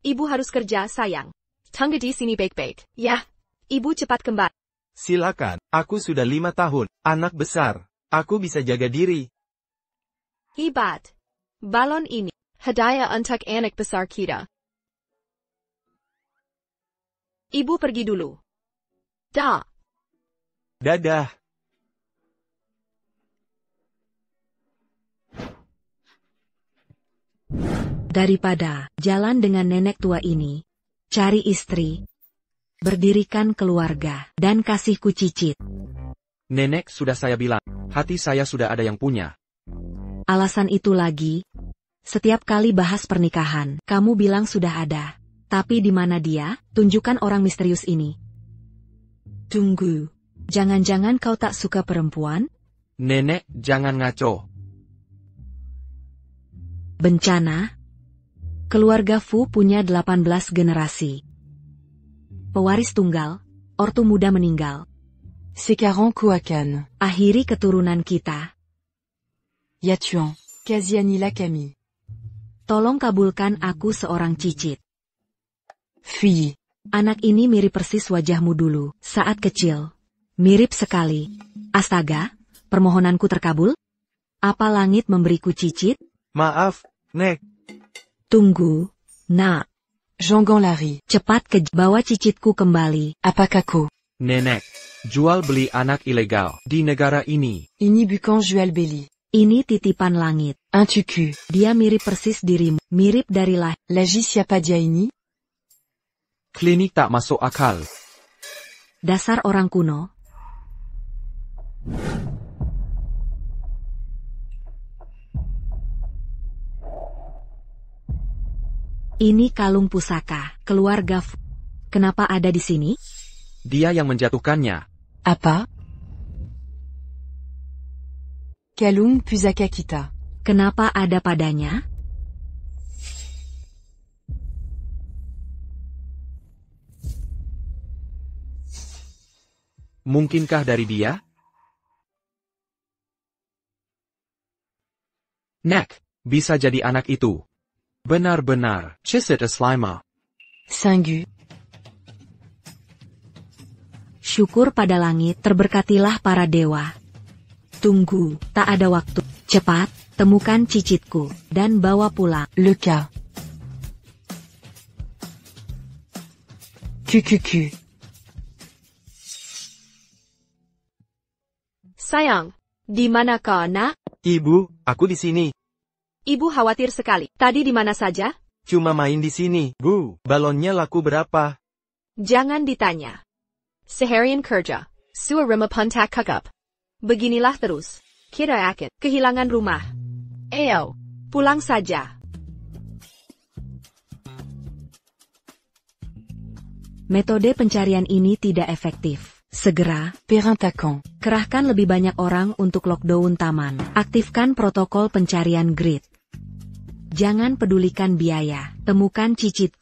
Ibu harus kerja, sayang. Tunggu di sini baik-baik. Ya, ibu cepat kembali. Silakan, aku sudah 5 tahun, anak besar. Aku bisa jaga diri. Hebat. Balon ini. Hadiah untuk anak besar kita. Ibu pergi dulu. Dah. Dadah. Daripada jalan dengan nenek tua ini, cari istri, berdirikan keluarga, dan kasihku cicit. Nenek, sudah saya bilang, hati saya sudah ada yang punya. Alasan itu lagi, setiap kali bahas pernikahan, kamu bilang sudah ada. Tapi di mana dia? Tunjukkan orang misterius ini. Tunggu, jangan-jangan kau tak suka perempuan? Nenek, jangan ngaco. Bencana? Keluarga Fu punya 18 generasi. Pewaris tunggal, ortu muda meninggal. Sekarang Kuakan, Akhiri keturunan kita. Yatuan, Kazianila Kami. Tolong kabulkan aku seorang cicit. Fille. Anak ini mirip persis wajahmu dulu, saat kecil. Mirip sekali. Astaga, permohonanku terkabul? Apa langit memberiku cicit? Maaf, Nek. Tunggu, nak. Jangan lari. Cepat bawa cicitku kembali. Apakaku. Nenek, jual beli anak ilegal di negara ini. Ini bukan jual beli. Ini titipan langit. Un tuku. Dia mirip persis dirimu. Mirip dari lahir. Lagi siapa dia ini? Klinik tak masuk akal. Dasar orang kuno. Ini kalung pusaka, keluarga Fu. Kenapa ada di sini? Dia yang menjatuhkannya. Apa? Kalung pusaka kita. Kenapa ada padanya? Mungkinkah dari dia? Nek, bisa jadi anak itu. Benar-benar, Chisit Aslima. Singu. Syukur pada langit, terberkatilah para dewa. Tunggu, tak ada waktu. Cepat, temukan cicitku, dan bawa pulang. Le cas. QQQ. Sayang, di mana kau, nak? Ibu, aku di sini. Ibu khawatir sekali. Tadi di mana saja? Cuma main di sini. Bu, balonnya laku berapa? Jangan ditanya. Seharian kerja. Suarima puntak kagap. Beginilah terus. Kita akan kehilangan rumah. Ayo, pulang saja. Metode pencarian ini tidak efektif. Segera, Perintakan. kerahkan lebih banyak orang untuk lockdown taman. Aktifkan protokol pencarian grid. Jangan pedulikan biaya. Temukan cicit.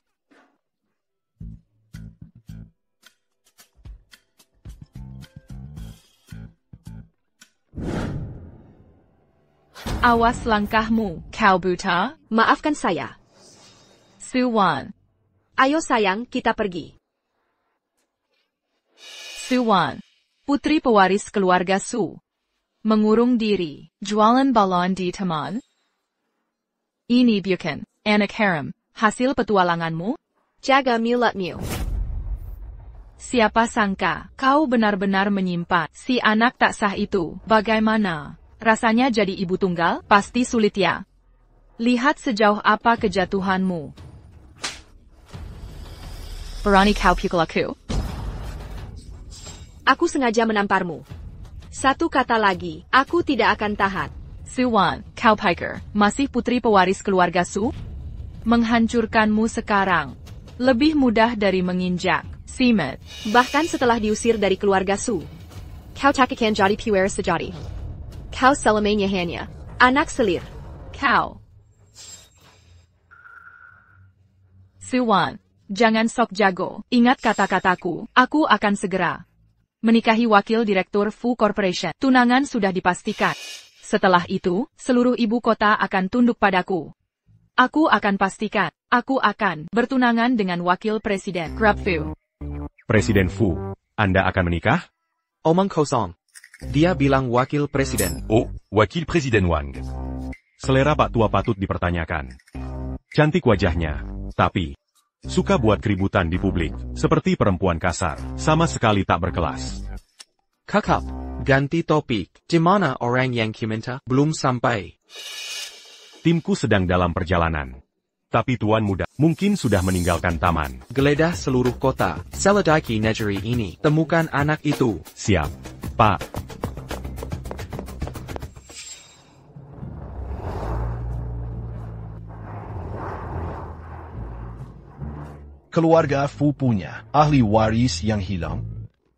Awas langkahmu, kau buta. Maafkan saya. Suwan. Ayo sayang, kita pergi. Suwan. Putri pewaris keluarga Su. Mengurung diri. Jualan balon di taman. Ini bukan anak harem. Hasil petualanganmu? Jaga mulatmu. Siapa sangka kau benar-benar menyimpan si anak tak sah itu. Bagaimana rasanya jadi ibu tunggal? Pasti sulit ya. Lihat sejauh apa kejatuhanmu. Berani kau pukul aku? Aku sengaja menamparmu. Satu kata lagi, aku tidak akan tahan. Suwan, kau piker, masih putri pewaris keluarga Su? Menghancurkanmu sekarang lebih mudah dari menginjak simet. Bahkan setelah diusir dari keluarga Su. Kau tak akan jadi pewaris sejati. Kau selamanya hanya anak selir. Kau. Suwan, jangan sok jago. Ingat kata-kataku, aku akan segera menikahi wakil direktur Fu Corporation. Tunangan sudah dipastikan. Setelah itu, seluruh ibu kota akan tunduk padaku. Aku akan pastikan, aku akan bertunangan dengan Wakil Presiden Grup Fu. Presiden Fu, Anda akan menikah? Omong kosong. Dia bilang wakil presiden. Oh, Wakil Presiden Wang. Selera Pak Tua patut dipertanyakan. Cantik wajahnya, tapi suka buat keributan di publik, seperti perempuan kasar, sama sekali tak berkelas. Kakak, ganti topik. Di mana orang yang kiminta? Belum sampai. Timku sedang dalam perjalanan. Tapi tuan muda mungkin sudah meninggalkan taman. Geledah seluruh kota. Selidiki negeri ini. Temukan anak itu. Siap, Pak. Keluarga Fu punya ahli waris yang hilang.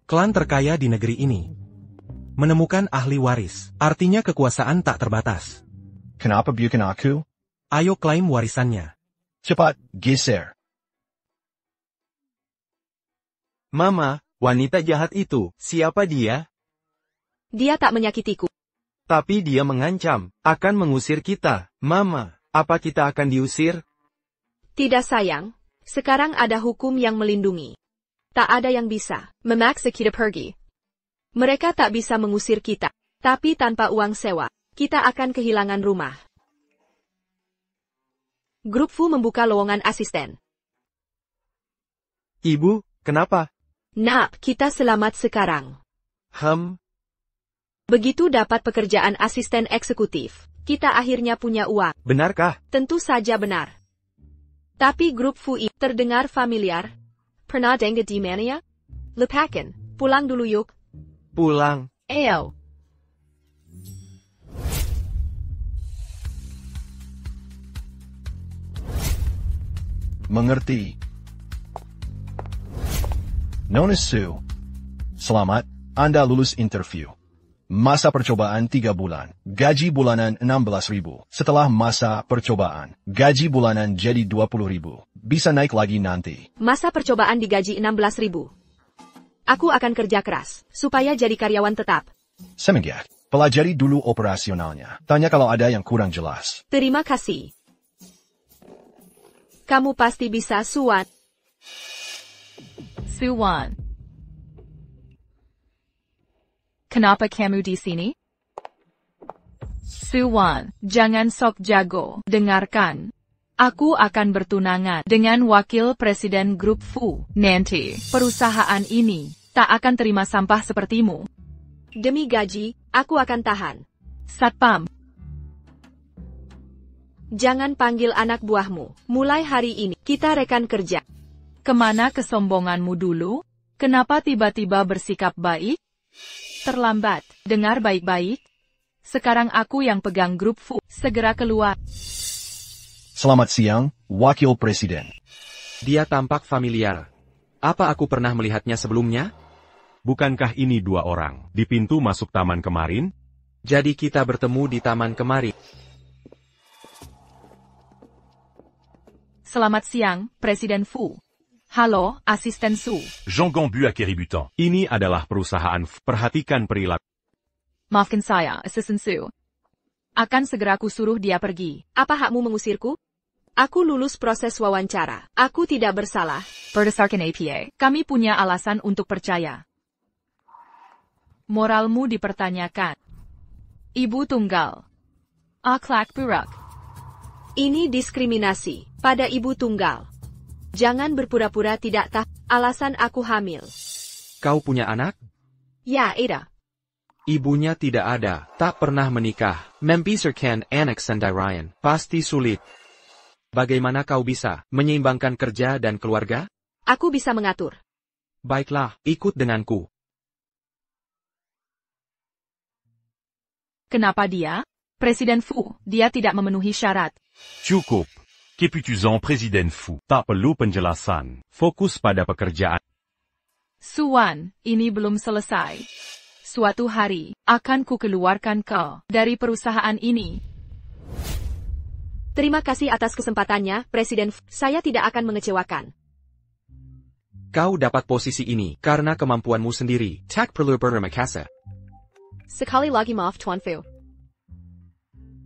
Klan terkaya di negeri ini. Menemukan ahli waris, artinya kekuasaan tak terbatas. Kenapa bukan aku? Ayo klaim warisannya. Cepat, geser. Mama, wanita jahat itu, siapa dia? Dia tak menyakitiku. Tapi dia mengancam, akan mengusir kita. Mama, apa kita akan diusir? Tidak sayang, sekarang ada hukum yang melindungi. Tak ada yang bisa memaksa kita pergi. Mereka tak bisa mengusir kita, tapi tanpa uang sewa, kita akan kehilangan rumah. Grup Fu membuka lowongan asisten. Ibu, kenapa? Nak, kita selamat sekarang. Begitu dapat pekerjaan asisten eksekutif, kita akhirnya punya uang. Benarkah? Tentu saja benar. Tapi grup Fu ini terdengar familiar. Pernah dengar di mana ya? Lepakan, pulang dulu yuk. Pulang. Ayo. Mengerti. Nona Su. Selamat, Anda lulus interview. Masa percobaan 3 bulan. Gaji bulanan 16.000. Setelah masa percobaan, gaji bulanan jadi 20.000. Bisa naik lagi nanti. Masa percobaan digaji 16.000. Aku akan kerja keras, supaya jadi karyawan tetap. Semenjak, pelajari dulu operasionalnya. Tanya kalau ada yang kurang jelas. Terima kasih. Kamu pasti bisa, Suwan. Suwan. Kenapa kamu di sini? Suwan, jangan sok jago. Dengarkan. Aku akan bertunangan dengan Wakil Presiden Grup Fu. Nanti, perusahaan ini tak akan terima sampah sepertimu. Demi gaji, aku akan tahan. Satpam. Jangan panggil anak buahmu. Mulai hari ini, kita rekan kerja. Kemana kesombonganmu dulu? Kenapa tiba-tiba bersikap baik? Terlambat. Dengar baik-baik. Sekarang aku yang pegang Grup Fu. Segera keluar. Selamat siang, Wakil Presiden. Dia tampak familiar. Apa aku pernah melihatnya sebelumnya? Bukankah ini 2 orang di pintu masuk taman kemarin? Jadi kita bertemu di taman kemarin. Selamat siang, Presiden Fu. Halo, Asisten Su. Jean Gambu à Kéributan. Ini adalah perusahaan. Perhatikan perilaku. Maafkan saya, Asisten Su. Akan segera aku suruh dia pergi. Apa hakmu mengusirku? Aku lulus proses wawancara. Aku tidak bersalah. Berdasarkan APA, kami punya alasan untuk percaya. Moralmu dipertanyakan. Ibu tunggal. Akhlak buruk. Ini diskriminasi pada ibu tunggal. Jangan berpura-pura tidak tahu. Alasan aku hamil. Kau punya anak? Ya, ada. Ibunya tidak ada, tak pernah menikah. Membesarkan anak sendirian, pasti sulit. Bagaimana kau bisa menyeimbangkan kerja dan keluarga? Aku bisa mengatur. Baiklah, ikut denganku. Kenapa dia? Presiden Fu, dia tidak memenuhi syarat. Cukup. Keputusan Presiden Fu. Tak perlu penjelasan. Fokus pada pekerjaan. Suwan, ini belum selesai. Suatu hari, akan ku keluarkan kau dari perusahaan ini. Terima kasih atas kesempatannya, Presiden Fu. Saya tidak akan mengecewakan. Kau dapat posisi ini karena kemampuanmu sendiri. Tak perlu berterima kasih. Sekali lagi maaf, Tuan Fu.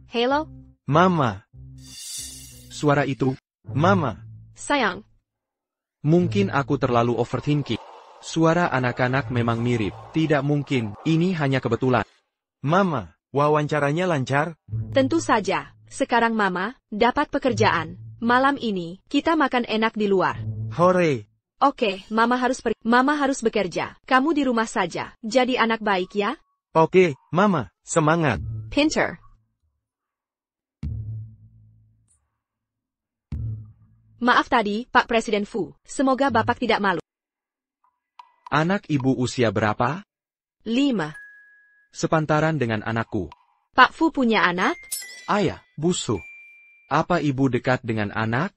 Halo? Mama. suara itu? Mama. Sayang, Mungkin aku terlalu overthinking. Suara anak-anak memang mirip. Tidak mungkin, ini hanya kebetulan. Mama, wawancaranya lancar? tentu saja. Sekarang Mama dapat pekerjaan. Malam ini, kita makan enak di luar. Hore. Oke, Mama harus pergi. Mama harus bekerja. Kamu di rumah saja. Jadi anak baik ya. Oke, Mama, semangat. Pinter. Maaf tadi, Pak Presiden Fu. Semoga Bapak tidak malu. Anak ibu usia berapa? 5. Sepantaran dengan anakku. Pak Fu punya anak? Ayah, busuk. Apa ibu dekat dengan anak?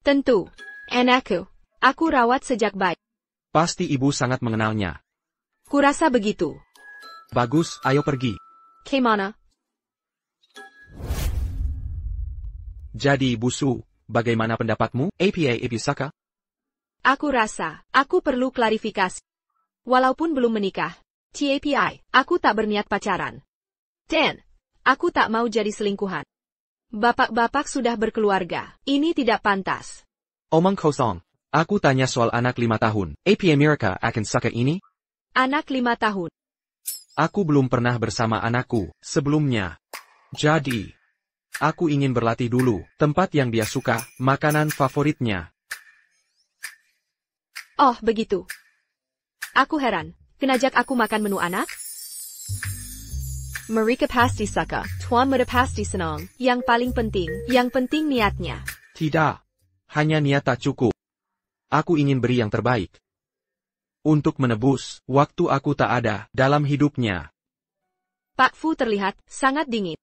Tentu. Anakku. Aku rawat sejak bayi. Pasti ibu sangat mengenalnya. Kurasa begitu. Bagus, ayo pergi. Kemana? Jadi Busu, bagaimana pendapatmu? APA Ibisaka? Aku rasa, aku perlu klarifikasi. Walaupun belum menikah, TAPI, aku tak berniat pacaran. Dan, aku tak mau jadi selingkuhan. Bapak-bapak sudah berkeluarga, ini tidak pantas. Omong kosong. Aku tanya soal anak 5 tahun. APA Amerika akan saka ini? Anak 5 tahun. Aku belum pernah bersama anakku sebelumnya. Jadi, aku ingin berlatih dulu. Tempat yang dia suka, makanan favoritnya. Oh, begitu. Aku heran, kenajak aku makan menu anak? Mereka pasti suka, tuan muda pasti senang. Yang penting niatnya. Tidak. Hanya niat tak cukup. Aku ingin beri yang terbaik. Untuk menebus waktu aku tak ada dalam hidupnya. Pak Fu terlihat sangat dingin.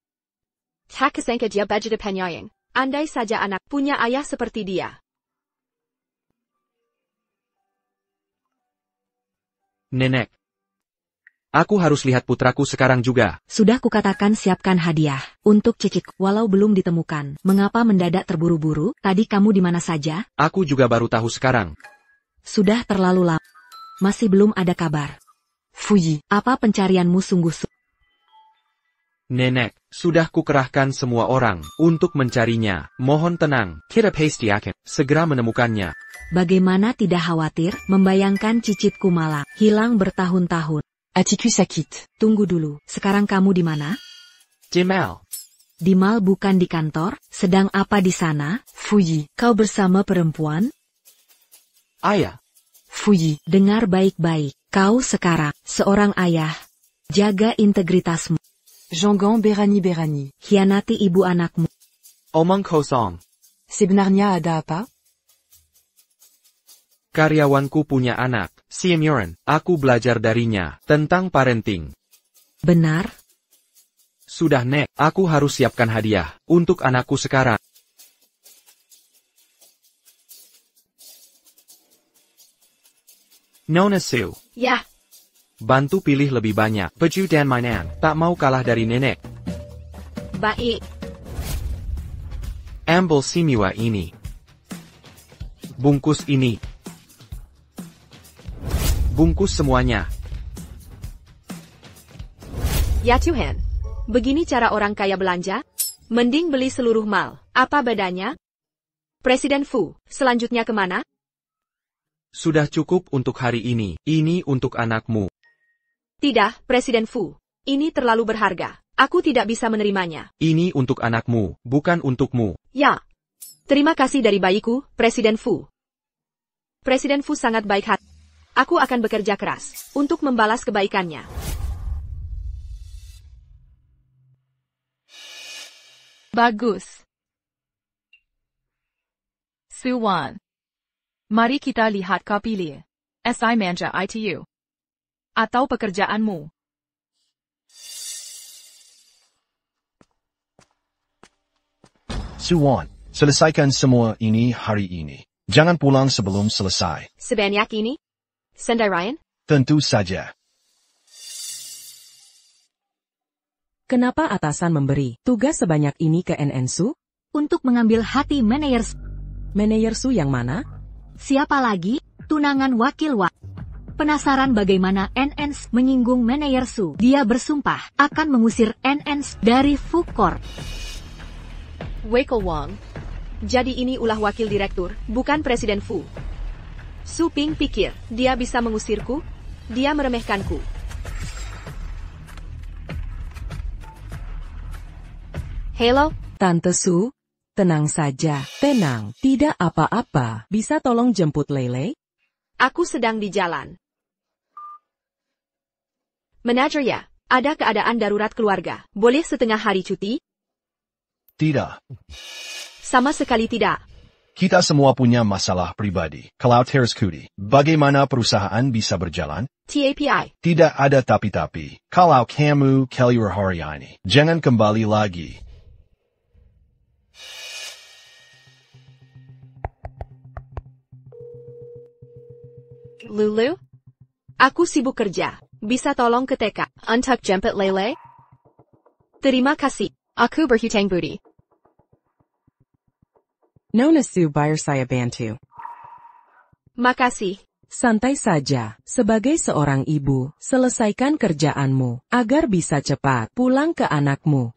Tak kesangka dia begitu penyayang. Andai saja anak punya ayah seperti dia. Nenek. Aku harus lihat putraku sekarang juga. Sudah kukatakan siapkan hadiah untuk Cicik, walau belum ditemukan. Mengapa mendadak terburu-buru? Tadi kamu di mana saja? Aku juga baru tahu sekarang. Sudah terlalu lama. Masih belum ada kabar. Fouillis. Apa pencarianmu sungguh? Nenek, sudah kukerahkan semua orang untuk mencarinya. Mohon tenang, kita pasti akan segera menemukannya. Bagaimana tidak khawatir, membayangkan Cicitku malah hilang bertahun-tahun. Atticus Akit. Tunggu dulu, sekarang kamu di mana? Jamal. Di mal bukan di kantor, sedang apa di sana? Fouillis. Kau bersama perempuan? Ayah. Fouillis. Dengar baik-baik, kau sekarang seorang ayah. Jaga integritasmu. Jangan berani. Hianati ibu anakmu. Omong kosong. Sebenarnya ada apa? Karyawanku punya anak, si Muren. Aku belajar darinya tentang parenting. Benar? Sudah Nek, aku harus siapkan hadiah untuk anakku sekarang. Nona Sue. Ya, Bantu pilih lebih banyak baju dan mainan. Tak mau kalah dari nenek. baik. Ambil simua ini. Bungkus ini. Bungkus semuanya. Ya Tuhan. Begini cara orang kaya belanja? Mending beli seluruh mal. Apa bedanya? Presiden Fu, selanjutnya kemana? Sudah cukup untuk hari ini. Ini untuk anakmu. Tidak, Presiden Fu. Ini terlalu berharga. Aku tidak bisa menerimanya. Ini untuk anakmu, bukan untukmu. Ya. Terima kasih dari bayiku, Presiden Fu. Presiden Fu sangat baik hati. Aku akan bekerja keras untuk membalas kebaikannya. Bagus. Suwan. Mari kita lihat kau pilih. SI manja ITU. Atau pekerjaanmu. Suwan, selesaikan semua ini hari ini. Jangan pulang sebelum selesai. Sebanyak ini? Sendai Ryan? Tentu saja. Kenapa atasan memberi tugas sebanyak ini ke NN Su? Untuk mengambil hati manajer. Manajer Su yang mana? Siapa lagi? Tunangan wakil Wak. Penasaran bagaimana NN menyinggung manajer Su? Dia bersumpah akan mengusir NN dari Fu Corp. Wakil Wang. Jadi ini ulah wakil direktur, bukan Presiden Fu. Su Ping pikir, dia bisa mengusirku? Dia meremehkanku. Hello? Tante Su, tenang saja, tenang, tidak apa-apa. Bisa tolong jemput Lele? Aku sedang di jalan. Manajer ya, ada keadaan darurat keluarga. Boleh setengah hari cuti? Tidak. Sama sekali tidak. Kita semua punya masalah pribadi. Kalau harus cuti, bagaimana perusahaan bisa berjalan? TAPI. Tidak ada tapi-tapi. Kalau kamu keluar hari ini, jangan kembali lagi. Lulu? Aku sibuk kerja. Bisa tolong ke TK untuk jemput Lele? Terima kasih. Aku berhutang budi. Nona Su biar saya bantu. Makasih. Santai saja, sebagai seorang ibu, selesaikan kerjaanmu, agar bisa cepat pulang ke anakmu.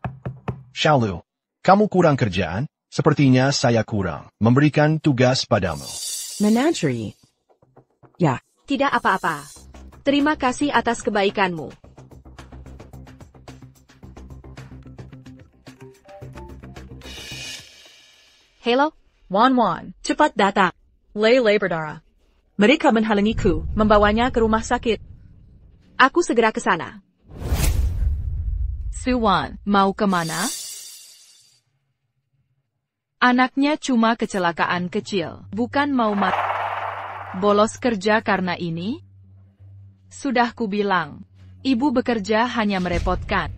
Xiaolu, kamu kurang kerjaan? Sepertinya saya kurang memberikan tugas padamu. Menagerie. Ya. Tidak apa-apa. Terima kasih atas kebaikanmu. Hello? Wan, cepat datang. Lele berdarah. Mereka menghalangiku, membawanya ke rumah sakit. Aku segera ke sana. Suwan, mau kemana? Anaknya cuma kecelakaan kecil, bukan mau mati. Bolos kerja karena ini? Sudah kubilang, ibu bekerja hanya merepotkan.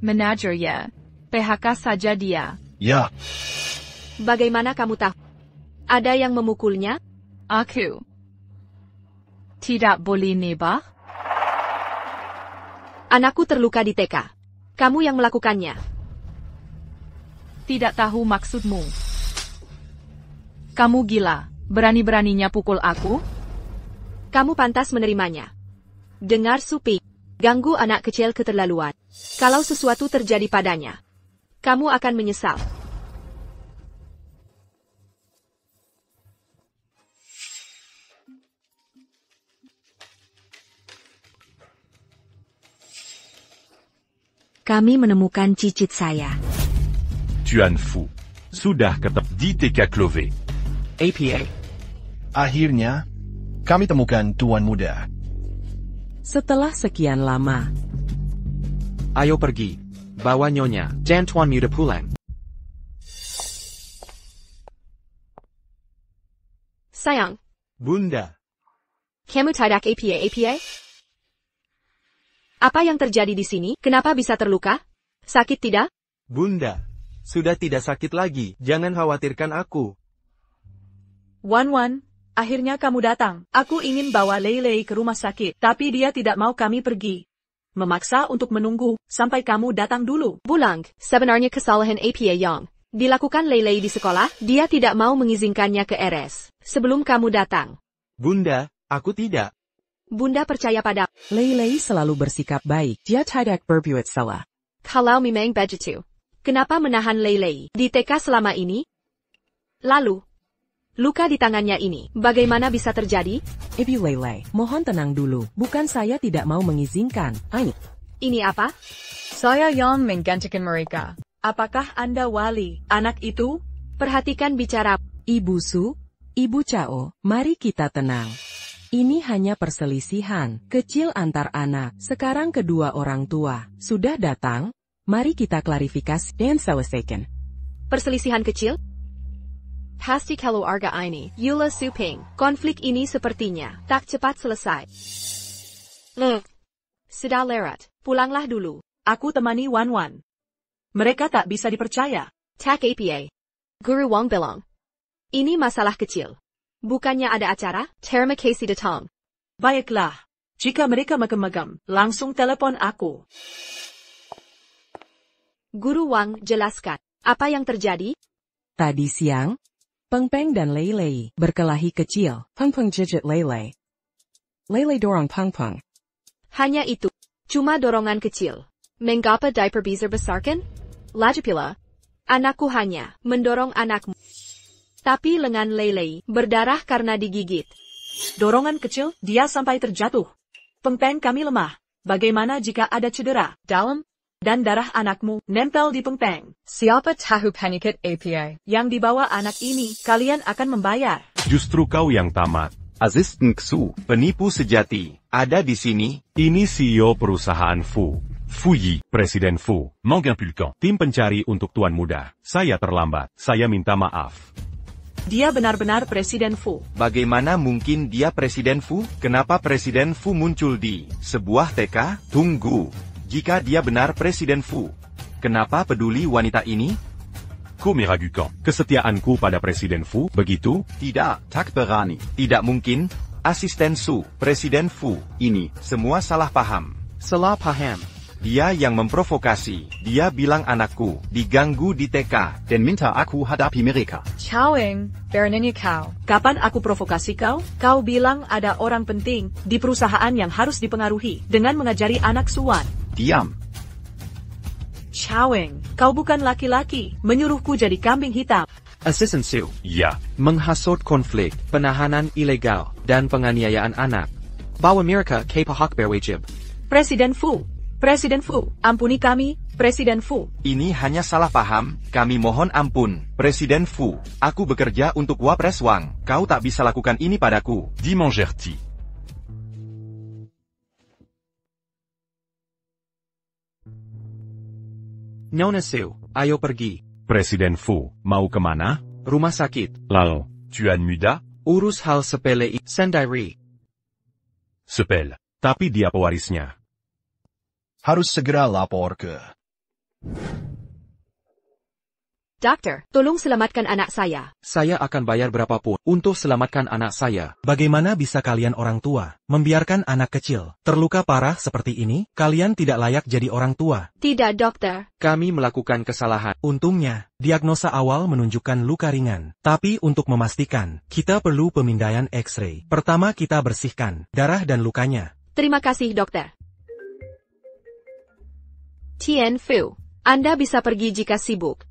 Manajer ya, PHK saja dia. Ya. Bagaimana kamu tahu? Ada yang memukulnya? Aku. Tidak boleh nebak? Anakku terluka di TK. Kamu yang melakukannya. Tidak tahu maksudmu. Kamu gila. Berani-beraninya pukul aku? Kamu pantas menerimanya. Dengar Supi, ganggu anak kecil keterlaluan. Kalau sesuatu terjadi padanya, kamu akan menyesal. Kami menemukan cicit saya. Tuan Fu, sudah ketep di TK Clove. APA. Akhirnya, kami temukan Tuan Muda. Setelah sekian lama. Ayo pergi. Bawa nyonya, dan Tuan Muda pulang. Sayang, Bunda, kamu tidak APA? Apa yang terjadi di sini? Kenapa bisa terluka? Sakit tidak? Bunda, sudah tidak sakit lagi. Jangan khawatirkan aku. Wan, akhirnya kamu datang. Aku ingin bawa Lele ke rumah sakit, tapi dia tidak mau kami pergi. Memaksa untuk menunggu sampai kamu datang dulu. Bulang, sebenarnya kesalahan APA yang dilakukan Lele di sekolah, dia tidak mau mengizinkannya ke RS sebelum kamu datang. Bunda, aku tidak. Bunda percaya pada Lele selalu bersikap baik. Dia tidak berbuat salah. kalau memang begitu. Kenapa menahan Lele di TK selama ini? Lalu, luka di tangannya ini, bagaimana bisa terjadi? Ibu Lele, mohon tenang dulu. Bukan saya tidak mau mengizinkan. Ini apa? Saya yang menggantikan mereka. Apakah Anda wali anak itu? Perhatikan bicara. Ibu Su, Ibu Chao, mari kita tenang. Ini hanya perselisihan kecil antar anak. Sekarang kedua orang tua sudah datang. Mari kita klarifikasi dan selesaikan. Perselisihan kecil? Pasti keluarga ini, Yula Suping. Konflik ini sepertinya tak cepat selesai. Sudah lewat, pulanglah dulu. Aku temani Wan. Mereka tak bisa dipercaya. Tak APA. Guru Wang bilang. Ini masalah kecil. Bukannya ada acara? Terima kasih datang. Baiklah. Jika mereka magam-magam, langsung telepon aku. Guru Wang jelaskan. Apa yang terjadi? Tadi siang, Peng Peng dan Lele berkelahi kecil. Peng Peng jijit Lele. Lele dorong Peng Peng. Hanya itu. Cuma dorongan kecil. Mengapa diaper besar besarkan? Lagi pula. Anakku hanya mendorong anakmu. Tapi lengan Lei berdarah karena digigit. Dorongan kecil, dia sampai terjatuh. Pengpeng kami lemah. Bagaimana jika ada cedera dalam dan darah anakmu nempel di pengpeng? Siapa tahu paniket APA? Yang dibawa anak ini, kalian akan membayar. Justru kau yang tamat. Assistant Xu, penipu sejati, ada di sini. Ini CEO perusahaan Fu. Fuyi, Presiden Fu. Manque impulquant. Tim pencari untuk Tuan Muda. Saya terlambat. Saya minta maaf. Dia benar-benar Presiden Fu. Bagaimana mungkin dia Presiden Fu? Kenapa Presiden Fu muncul di sebuah TK? Tunggu. Jika dia benar Presiden Fu, kenapa peduli wanita ini? Kumiragukan. Kesetiaanku pada Presiden Fu, begitu? Tidak, tak berani. Tidak mungkin. Asisten Su, Presiden Fu, ini semua salah paham. Salah paham. Dia yang memprovokasi. Dia bilang anakku diganggu di TK dan minta aku hadapi mereka. Chowing, Baroninnya kau. Kapan aku provokasi kau? Kau bilang ada orang penting di perusahaan yang harus dipengaruhi dengan mengajari anak Suan. Diam. Chowing, kau bukan laki-laki, menyuruhku jadi kambing hitam. Assistant Su, Ya. menghasut konflik, penahanan ilegal, dan penganiayaan anak. Bawa mereka ke pihak berwajib. Presiden Fu, ampuni kami, Presiden Fu. Ini hanya salah paham, kami mohon ampun, Presiden Fu. Aku bekerja untuk Wapres Wang, kau tak bisa lakukan ini padaku. Dimangerti. Nona Su, ayo pergi. Presiden Fu, mau kemana? Rumah sakit. Lalu, Tuan Muda? Urus hal sepele sendiri. Sepel. Tapi dia pewarisnya. Harus segera lapor ke. Dokter, tolong selamatkan anak saya. Saya akan bayar berapapun untuk selamatkan anak saya. Bagaimana bisa kalian orang tua membiarkan anak kecil terluka parah seperti ini? Kalian tidak layak jadi orang tua. Tidak, dokter. Kami melakukan kesalahan. Untungnya, diagnosa awal menunjukkan luka ringan. Tapi untuk memastikan, kita perlu pemindaian X-ray. Pertama kita bersihkan darah dan lukanya. Terima kasih, dokter. Tian Fu, Anda bisa pergi jika sibuk.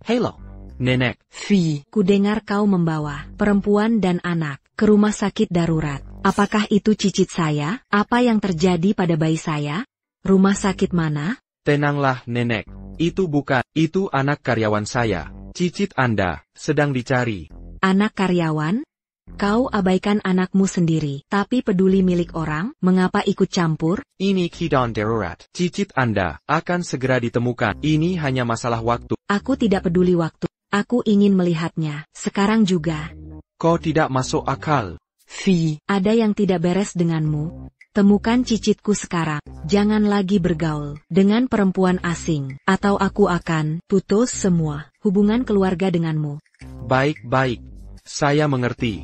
Hello, Nenek. Fi, kudengar kau membawa perempuan dan anak ke rumah sakit darurat. Apakah itu cicit saya? Apa yang terjadi pada bayi saya? Rumah sakit mana? Tenanglah, Nenek. Itu bukan, itu anak karyawan saya. Cicit Anda sedang dicari. Anak karyawan? Kau abaikan anakmu sendiri, tapi peduli milik orang, mengapa ikut campur? Ini keadaan darurat. Cicit Anda akan segera ditemukan. Ini hanya masalah waktu. Aku tidak peduli waktu. Aku ingin melihatnya, sekarang juga. Kau tidak masuk akal. Fi, ada yang tidak beres denganmu. Temukan cicitku sekarang. Jangan lagi bergaul dengan perempuan asing, atau aku akan putus semua hubungan keluarga denganmu. Baik-baik. Saya mengerti.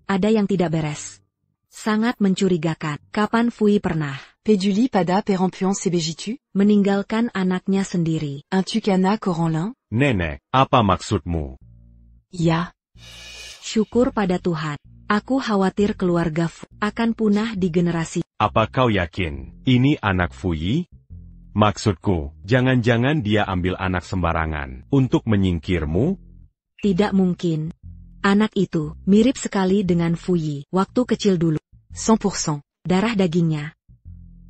Ada yang tidak beres. Sangat mencurigakan. Kapan Fui pernah Péduli pada perempuan CBJ-tu? meninggalkan anaknya sendiri? Un tucana Coranlin? Nenek, apa maksudmu? Ya. Syukur pada Tuhan. Aku khawatir keluarga Fu akan punah di generasi. Apa kau yakin ini anak Fuyi? Maksudku, jangan-jangan dia ambil anak sembarangan untuk menyingkirmu? Tidak mungkin. Anak itu mirip sekali dengan Fuyi waktu kecil dulu. 100%. Darah dagingnya.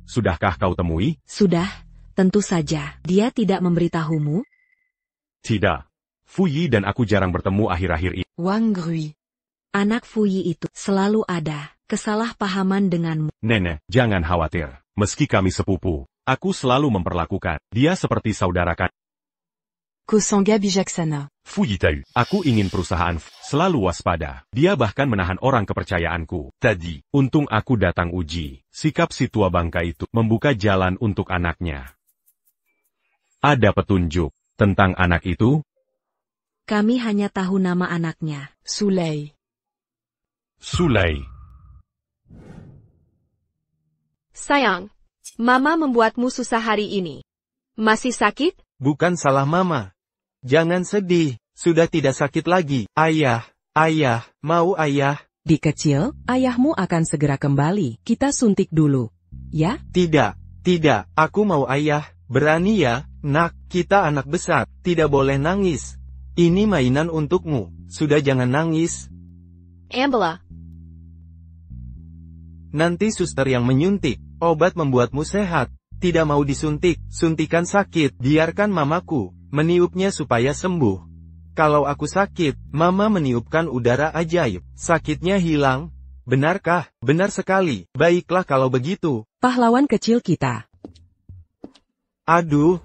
Sudahkah kau temui? Sudah, tentu saja. Dia tidak memberitahumu? Tidak. Fuyi dan aku jarang bertemu akhir-akhir ini. Wang Grui. Anak Fuyi itu selalu ada kesalahpahaman denganmu. Nenek, jangan khawatir. Meski kami sepupu, aku selalu memperlakukan dia seperti saudara kan. Kosanga bijaksana. Fuyi tahu, aku ingin perusahaan selalu waspada. Dia bahkan menahan orang kepercayaanku. Tadi, untung aku datang uji. Sikap si tua bangka itu membuka jalan untuk anaknya. Ada petunjuk tentang anak itu? Kami hanya tahu nama anaknya. Sulei. Sulei. Sayang, Mama membuatmu susah hari ini. Masih sakit? Bukan salah Mama. Jangan sedih. sudah tidak sakit lagi. Ayah, mau ayah. Dik kecil, ayahmu akan segera kembali. Kita suntik dulu. Ya? Tidak, aku mau ayah. Berani ya, nak, kita anak besar, tidak boleh nangis. Ini mainan untukmu, sudah jangan nangis. Ambela. Nanti suster yang menyuntik, obat membuatmu sehat. Tidak mau disuntik, suntikan sakit, biarkan mamaku meniupnya supaya sembuh. Kalau aku sakit, mama meniupkan udara ajaib, sakitnya hilang. Benarkah? Benar sekali, baiklah kalau begitu. Pahlawan kecil kita. Aduh.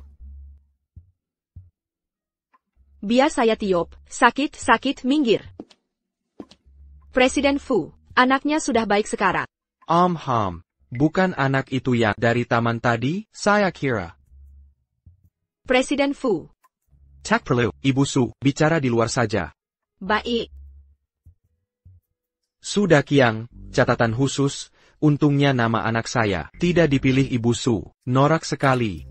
Biar saya tiup, sakit, minggir. Presiden Fu, anaknya sudah baik sekarang. Bukan anak itu yang dari taman tadi, saya kira. Presiden Fu. Tak perlu, Ibu Su, bicara di luar saja. Baik. Sudah Kiang, catatan khusus, untungnya nama anak saya tidak dipilih Ibu Su, norak sekali.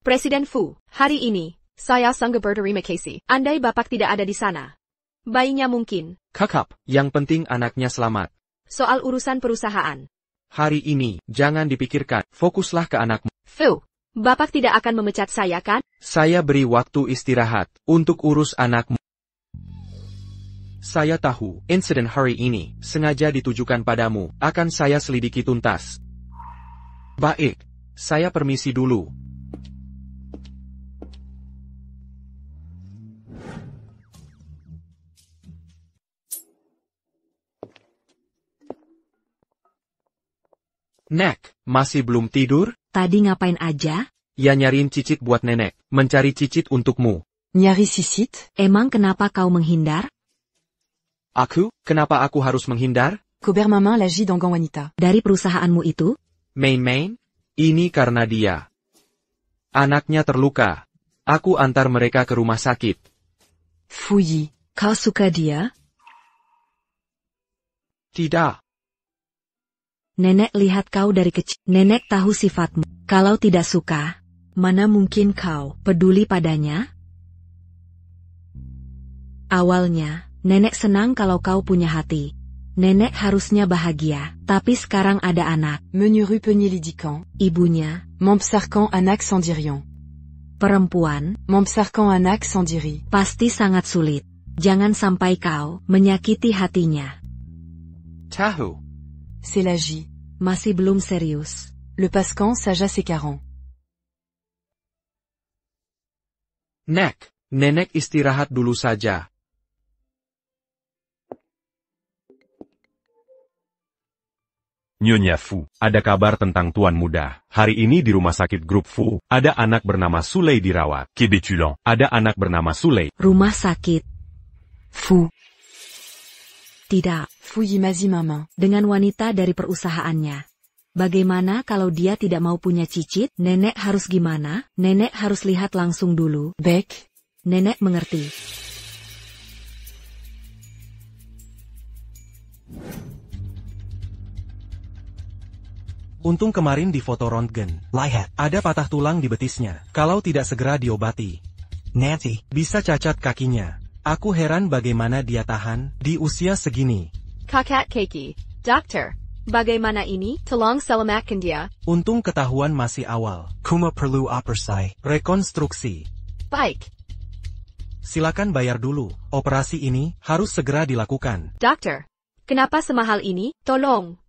Presiden Fu, hari ini, saya sanggup berterima kasih, andai Bapak tidak ada di sana. Bayinya mungkin. Kakap, yang penting anaknya selamat. Soal urusan perusahaan. Hari ini, jangan dipikirkan, fokuslah ke anakmu. Fu, Bapak tidak akan memecat saya kan? Saya beri waktu istirahat, untuk urus anakmu. Saya tahu, insiden hari ini, sengaja ditujukan padamu, akan saya selidiki tuntas. Baik, saya permisi dulu. Nek, masih belum tidur? Tadi ngapain aja? Ya nyariin cicit buat nenek, mencari cicit untukmu. Nyari cicit? Emang kenapa kau menghindar? Aku? Kenapa aku harus menghindar? Cobert Maman l'agit dans Gangwanita. Dari perusahaanmu itu? Main-main? Ini karena dia. Anaknya terluka. Aku antar mereka ke rumah sakit. Fouillis. Kau suka dia? Tidak. Nenek lihat kau dari kecil. Nenek tahu sifatmu. Kalau tidak suka, mana mungkin kau peduli padanya? Awalnya, nenek senang kalau kau punya hati. Nenek harusnya bahagia, tapi sekarang ada anak. Menuru Penyelidikan. Ibunya. Membesarkan anak sendirian. Perempuan. Membesarkan anak sendiri. Pasti sangat sulit. Jangan sampai kau menyakiti hatinya. Tahu. C'est l'agi. Masih belum serius. Le Pascan Saja ses 40. Nek, nenek istirahat dulu saja. Nyonya Fu, ada kabar tentang Tuan Muda. Hari ini di rumah sakit grup Fu, ada anak bernama Sulei dirawat. Kebetulan, ada anak bernama Sulei. Rumah sakit. Fu. Tidak. Fouillis Mazi Maman. Dengan wanita dari perusahaannya. Bagaimana kalau dia tidak mau punya cicit? Nenek harus gimana? Nenek harus lihat langsung dulu. Beck. Nenek mengerti. Untung kemarin di foto röntgen, lihat, ada patah tulang di betisnya. Kalau tidak segera diobati, Nancy bisa cacat kakinya. Aku heran bagaimana dia tahan di usia segini. Kakak Keki, dokter, bagaimana ini? Tolong selamatkan dia. Untung ketahuan masih awal. Kuma perlu operasi. Rekonstruksi. Baik. Silakan bayar dulu. Operasi ini harus segera dilakukan. Dokter, kenapa semahal ini? Tolong.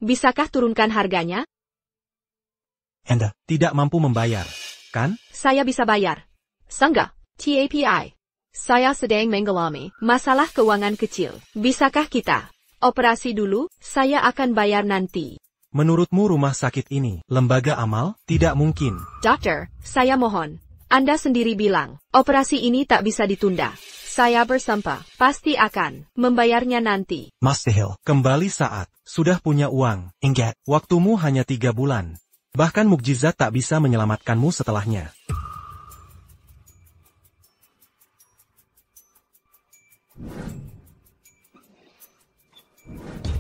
Bisakah turunkan harganya? Anda tidak mampu membayar, kan? Saya bisa bayar. Sangga, TAPI. Saya sedang mengalami masalah keuangan kecil. Bisakah kita operasi dulu? Saya akan bayar nanti. Menurutmu rumah sakit ini lembaga amal? Tidak mungkin. Dokter, saya mohon. Anda sendiri bilang, operasi ini tak bisa ditunda. Saya bersumpah, pasti akan membayarnya nanti. Mustahil. Kembali saat sudah punya uang. Ingat, waktumu hanya 3 bulan. Bahkan mukjizat tak bisa menyelamatkanmu setelahnya.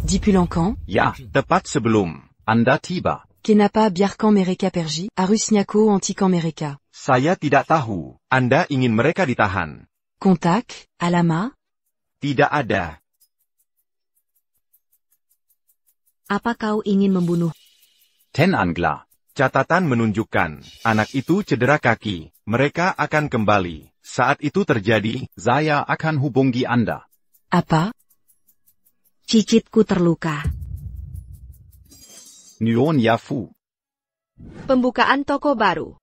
Depuis quand? Ya, tepat sebelum Anda tiba? Kenapa Biarkan mereka pergi? Harusnya kau hentikan mereka. Saya tidak tahu. Anda ingin mereka ditahan. Kontak, alamat? Tidak ada. Apa kau ingin membunuh? Ten Angla. Catatan menunjukkan, anak itu cedera kaki. Mereka akan kembali. Saat itu terjadi, Saya akan hubungi Anda. Apa? Cicitku terluka. Nuon ya Fu. Pembukaan toko baru.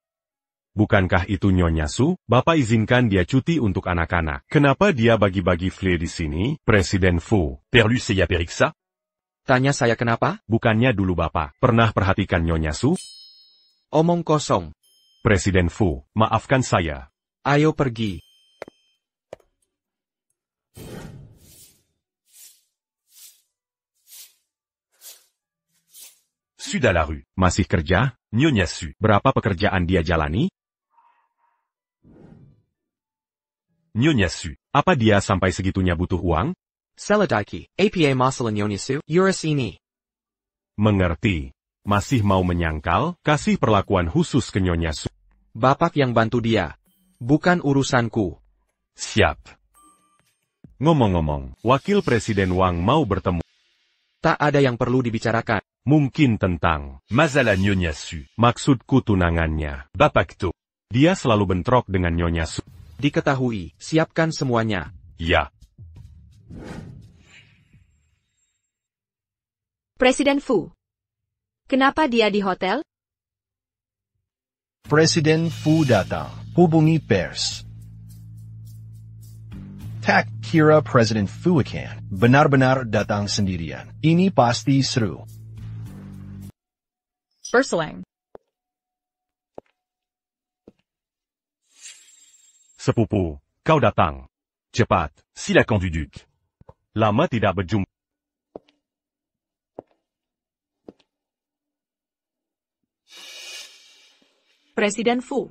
Bukankah itu Nyonya Su? Bapak izinkan dia cuti untuk anak-anak. Kenapa dia bagi-bagi fle di sini? Presiden Fu. Perlu saya periksa? Tanya saya kenapa? Bukannya dulu Bapak pernah perhatikan Nyonya Su? Omong kosong. Presiden Fu, maafkan saya. Ayo pergi. Sud à la rue. Masih kerja? Nyonya Su. Berapa pekerjaan dia jalani? Nyonya Su. Apa dia sampai segitunya butuh uang? Seladaki, APA masalah Nyonya Su, Yuris ini. Mengerti. Masih mau menyangkal? Kasih perlakuan khusus ke Nyonya Su. Bapak yang bantu dia. Bukan urusanku. Siap. Ngomong-ngomong, Wakil Presiden Wang mau bertemu. Tak ada yang perlu dibicarakan. Mungkin tentang Masalah Nyonya Su. maksudku tunangannya. Bapak to. Dia selalu bentrok dengan Nyonya Su. Diketahui, siapkan semuanya. Ya. Presiden Fu. Kenapa dia di hotel? Presiden Fu datang. Hubungi pers. Tak kira Presiden Fu akan benar-benar datang sendirian. Ini pasti seru. Berselang. Sepupu, kau datang. Cepat. Silakan duduk. Lama tidak berjumpa. Presiden Fu.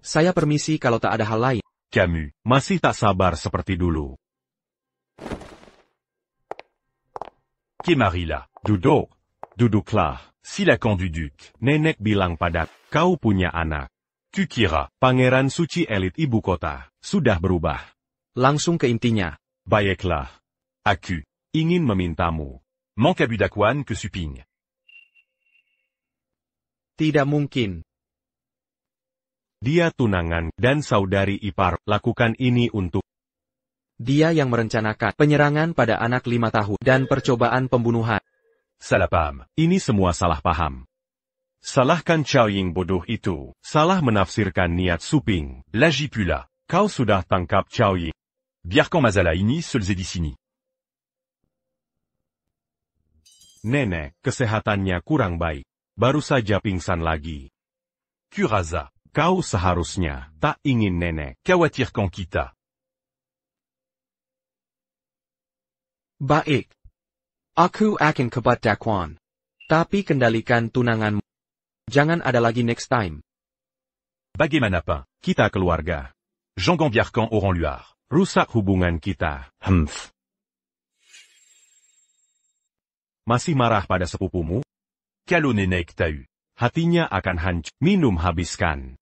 Saya permisi kalau tak ada hal lain. Camus, masih tak sabar seperti dulu. Kemarila. Duduk. Duduklah. Silakan duduk. Nenek bilang pada kau punya anak. Kukira. Pangeran suci elit ibu kota. Sudah berubah. Langsung ke intinya. Baiklah. Aku. Ingin memintamu. Mankabudakuan ke Suping. Tidak mungkin. Dia tunangan dan saudari ipar. Lakukan ini untuk. Dia yang merencanakan penyerangan pada anak 5 tahun dan percobaan pembunuhan. Salah paham. Ini semua salah paham. Salahkan Chao Ying bodoh itu. Salah menafsirkan niat Suping. Lagi pula. Kau sudah tangkap Chao Ying. Biarkan masalah ini selesai di sini. Nenek, kesehatannya kurang baik. Baru saja pingsan lagi. Kuraza. Kau seharusnya tak ingin nenek. Khawatirkan kita. Baik. Aku akan kebat dakwan. Tapi kendalikan tunanganmu. Jangan ada lagi next time. Bagaimanapun. Kita keluarga. Jean Biarkan Oran Luar. Rusak hubungan kita. Masih marah pada sepupumu? Kalau nenek tahu. Hatinya akan hancur. Minum habiskan.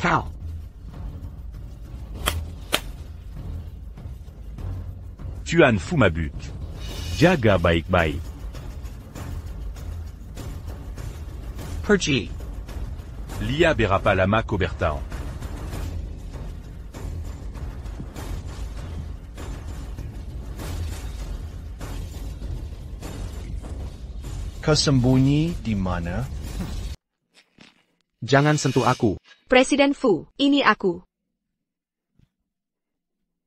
Kau. Tuan Fu Mabuk. Jaga baik-baik. Pergi. Lia berapa lama kau bertahan? Kesembunyi di mana? Jangan sentuh aku. Presiden Fu, ini aku.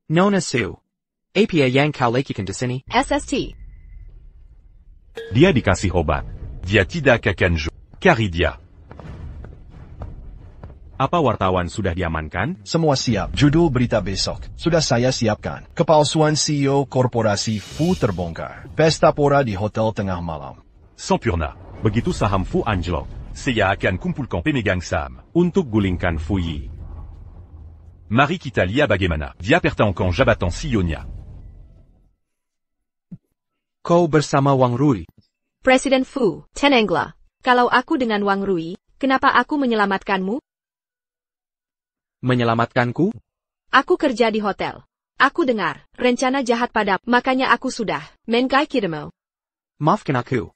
Nona Su. Apa yang kau lakukan di sini? SST. Dia dikasih obat. Dia tidak akan cari dia. Apa wartawan sudah diamankan? Semua siap. Judul berita besok. Sudah saya siapkan. Kepalsuan CEO korporasi Fu terbongkar. Pesta pora di hotel tengah malam. Sampurna. Begitu saham Fu anjlok. Saya akan kumpulkan pemegang saham. Untuk gulingkan Fu Yi. Mari kita lihat bagaimana dia pertahankan jabatan CEO-nya. Kau bersama Wang Rui. Presiden Fu, Tenengla. Kalau aku dengan Wang Rui, kenapa aku menyelamatkanmu? Menyelamatkanku? Aku kerja di hotel. Aku dengar, rencana jahat pada, makanya aku sudah, Menkai Kidemo. Maafkan aku.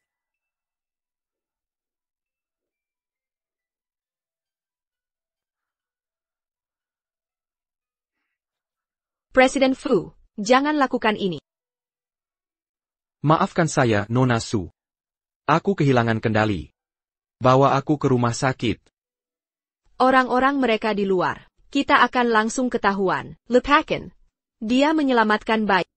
Presiden Fu, jangan lakukan ini. Maafkan saya, Nona Su. Aku kehilangan kendali. Bawa aku ke rumah sakit. Orang-orang mereka di luar. Kita akan langsung ketahuan. Lepakan. Dia menyelamatkan bayi.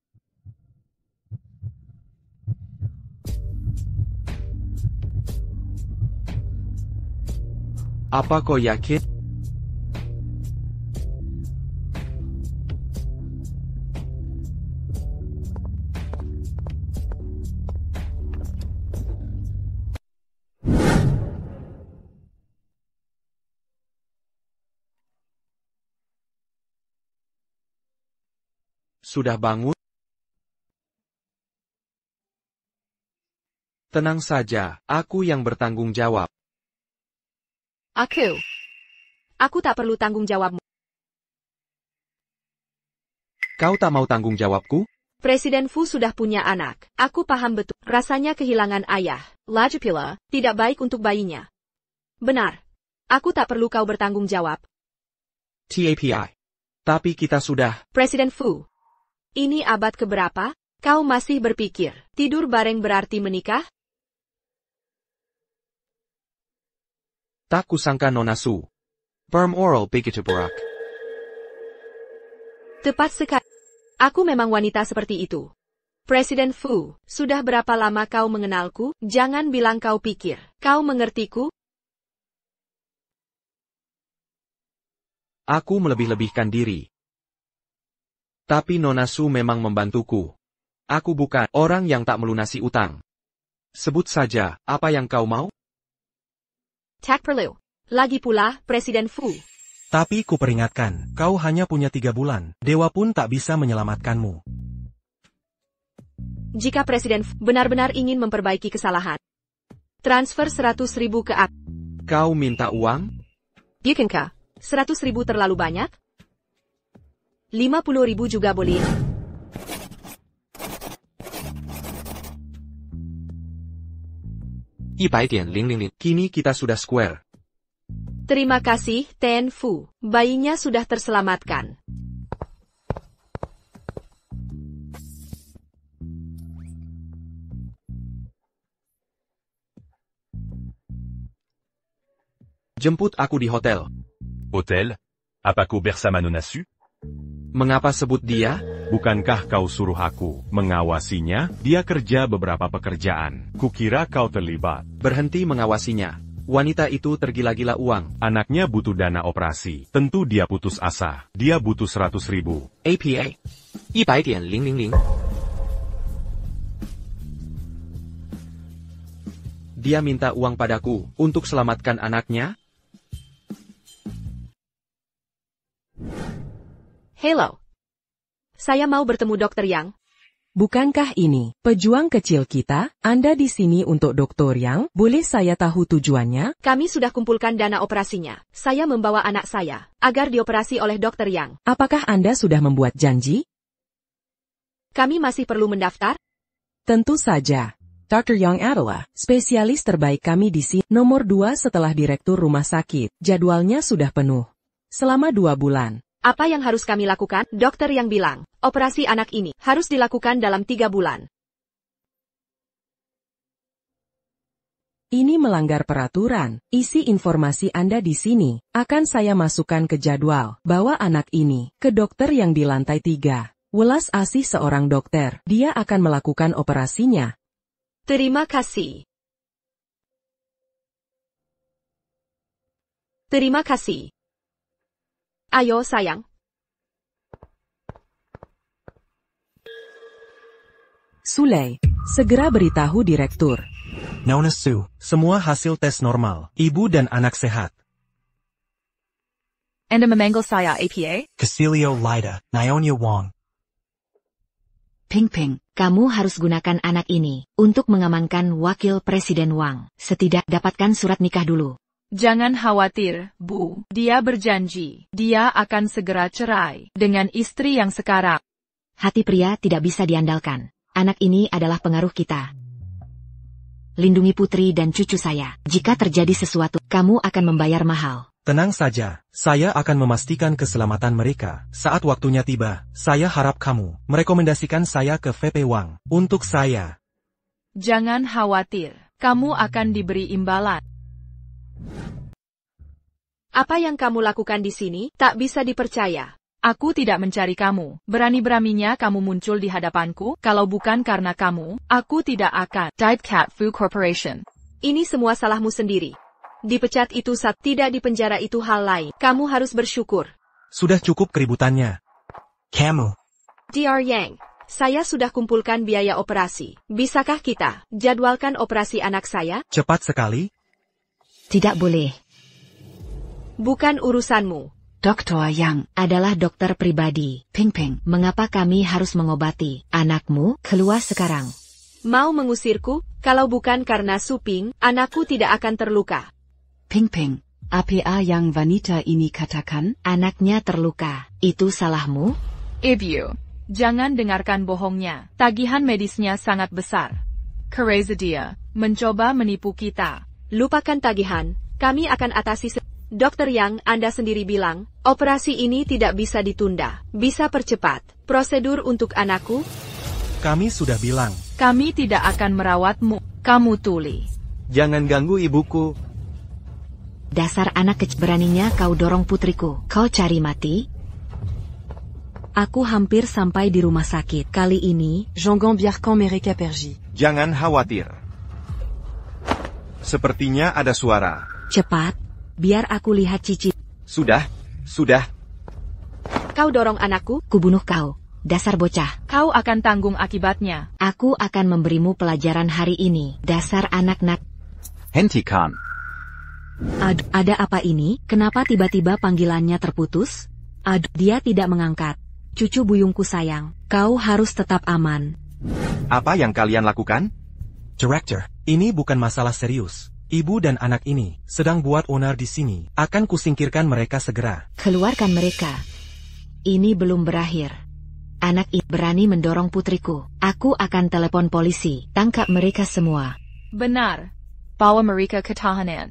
Apa kau yakin? Sudah bangun? Tenang saja, aku yang bertanggung jawab. Aku tak perlu tanggung jawabmu. Kau tak mau tanggung jawabku? Presiden Fu sudah punya anak. Aku paham betul. Rasanya kehilangan ayah. Lagi pula, tidak baik untuk bayinya. Benar. Aku tak perlu kau bertanggung jawab. TAPI. Tapi kita sudah... Presiden Fu. Ini abad keberapa? Kau masih berpikir, tidur bareng berarti menikah? Tak kusangka Nona Su. Perm oral begitu berak. Tepat sekali. Aku memang wanita seperti itu. Presiden Fu, sudah berapa lama kau mengenalku? Jangan bilang kau pikir. Kau mengertiku? Aku melebih-lebihkan diri. Tapi Nona Su memang membantuku. Aku bukan orang yang tak melunasi utang. Sebut saja, apa yang kau mau? Tak perlu. Lagi pula, Presiden Fu. Tapi ku peringatkan, kau hanya punya 3 bulan. Dewa pun tak bisa menyelamatkanmu. Jika Presiden Fu benar-benar ingin memperbaiki kesalahan, transfer 100.000 ke aku. Kau minta uang? Bukankah 100.000 terlalu banyak? 50.000 juga boleh. Kini kita sudah square. Terima kasih, Ten Fu. Bayinya sudah terselamatkan. Jemput aku di hotel. Hotel? Apa kau bersama Nona Su? Mengapa sebut dia? Bukankah kau suruh aku mengawasinya? Dia kerja beberapa pekerjaan. Kukira kau terlibat. Berhenti mengawasinya. Wanita itu tergila-gila uang. Anaknya butuh dana operasi. Tentu dia putus asa. Dia butuh 100.000. APA. 100.000. Dia minta uang padaku untuk selamatkan anaknya. Hello. Saya mau bertemu Dokter Yang. Bukankah ini pejuang kecil kita? Anda di sini untuk Dr. Yang? Boleh saya tahu tujuannya? Kami sudah kumpulkan dana operasinya. Saya membawa anak saya agar dioperasi oleh Dokter Yang. Apakah Anda sudah membuat janji? Kami masih perlu mendaftar? Tentu saja. Dr. Yang adalah spesialis terbaik kami di sini. Nomor 2 setelah direktur rumah sakit. Jadwalnya sudah penuh. Selama 2 bulan. Apa yang harus kami lakukan? Dokter yang bilang, operasi anak ini harus dilakukan dalam 3 bulan. Ini melanggar peraturan. Isi informasi Anda di sini. Akan saya masukkan ke jadwal. Bawa anak ini ke dokter yang di lantai 3. Welas asih seorang dokter. Dia akan melakukan operasinya. Terima kasih. Terima kasih. Ayo sayang. Suley, segera beritahu direktur. Nona Su, semua hasil tes normal. Ibu dan anak sehat. Anda memanggil saya APA? Casilio Lida, Nyonya Wong. Ping Ping, kamu harus gunakan anak ini untuk mengamankan Wakil Presiden Wang. Setidak dapatkan surat nikah dulu. Jangan khawatir, Bu. Dia berjanji. Dia akan segera cerai dengan istri yang sekarang. Hati pria tidak bisa diandalkan. Anak ini adalah pengaruh kita. Lindungi putri dan cucu saya. Jika terjadi sesuatu, kamu akan membayar mahal. Tenang saja, saya akan memastikan keselamatan mereka. Saat waktunya tiba, saya harap kamu merekomendasikan saya ke VP Wang. Untuk saya. Jangan khawatir, kamu akan diberi imbalan. Apa yang kamu lakukan di sini tak bisa dipercaya. Aku tidak mencari kamu. Berani-beraninya kamu muncul di hadapanku. Kalau bukan karena kamu, aku tidak akan. Dive Cat Food Corporation. Ini semua salahmu sendiri. Dipecat itu saat tidak di penjara itu hal lain. Kamu harus bersyukur. Sudah cukup keributannya. Kamu. Dr. Yang, saya sudah kumpulkan biaya operasi. Bisakah kita jadwalkan operasi anak saya? Cepat sekali. Tidak boleh. Bukan urusanmu. Dr. Yang adalah dokter pribadi. Ping Ping, mengapa kami harus mengobati anakmu? Keluar sekarang. Mau mengusirku? Kalau bukan karena Suping, anakku tidak akan terluka. Ping Ping, apa yang wanita ini katakan? Anaknya terluka. Itu salahmu? Ibu, jangan dengarkan bohongnya. Tagihan medisnya sangat besar. Kereza dia mencoba menipu kita. Lupakan tagihan, kami akan atasi. Dokter Yang, Anda sendiri bilang, operasi ini tidak bisa ditunda. Bisa percepat. Prosedur untuk anakku? Kami sudah bilang. Kami tidak akan merawatmu. Kamu tuli. Jangan ganggu ibuku. Dasar anak kecil, beraninya kau dorong putriku. Kau cari mati? Aku hampir sampai di rumah sakit. Kali ini, Jean-Gon Biarcan Mereka Pergi. Jangan khawatir. Sepertinya ada suara. Cepat. Biar aku lihat Cici. Sudah. Kau dorong anakku? Kubunuh kau, dasar bocah. Kau akan tanggung akibatnya. Aku akan memberimu pelajaran hari ini, dasar anak nak. Hentikan. Ada apa ini? Kenapa tiba-tiba panggilannya terputus? Dia tidak mengangkat. Cucu buyungku sayang, kau harus tetap aman. Apa yang kalian lakukan? Director, ini bukan masalah serius. Ibu dan anak ini sedang buat onar di sini. Akan kusingkirkan mereka segera. Keluarkan mereka. Ini belum berakhir. Anak ini berani mendorong putriku. Aku akan telepon polisi. Tangkap mereka semua. Benar. Bawa mereka ke tahanan.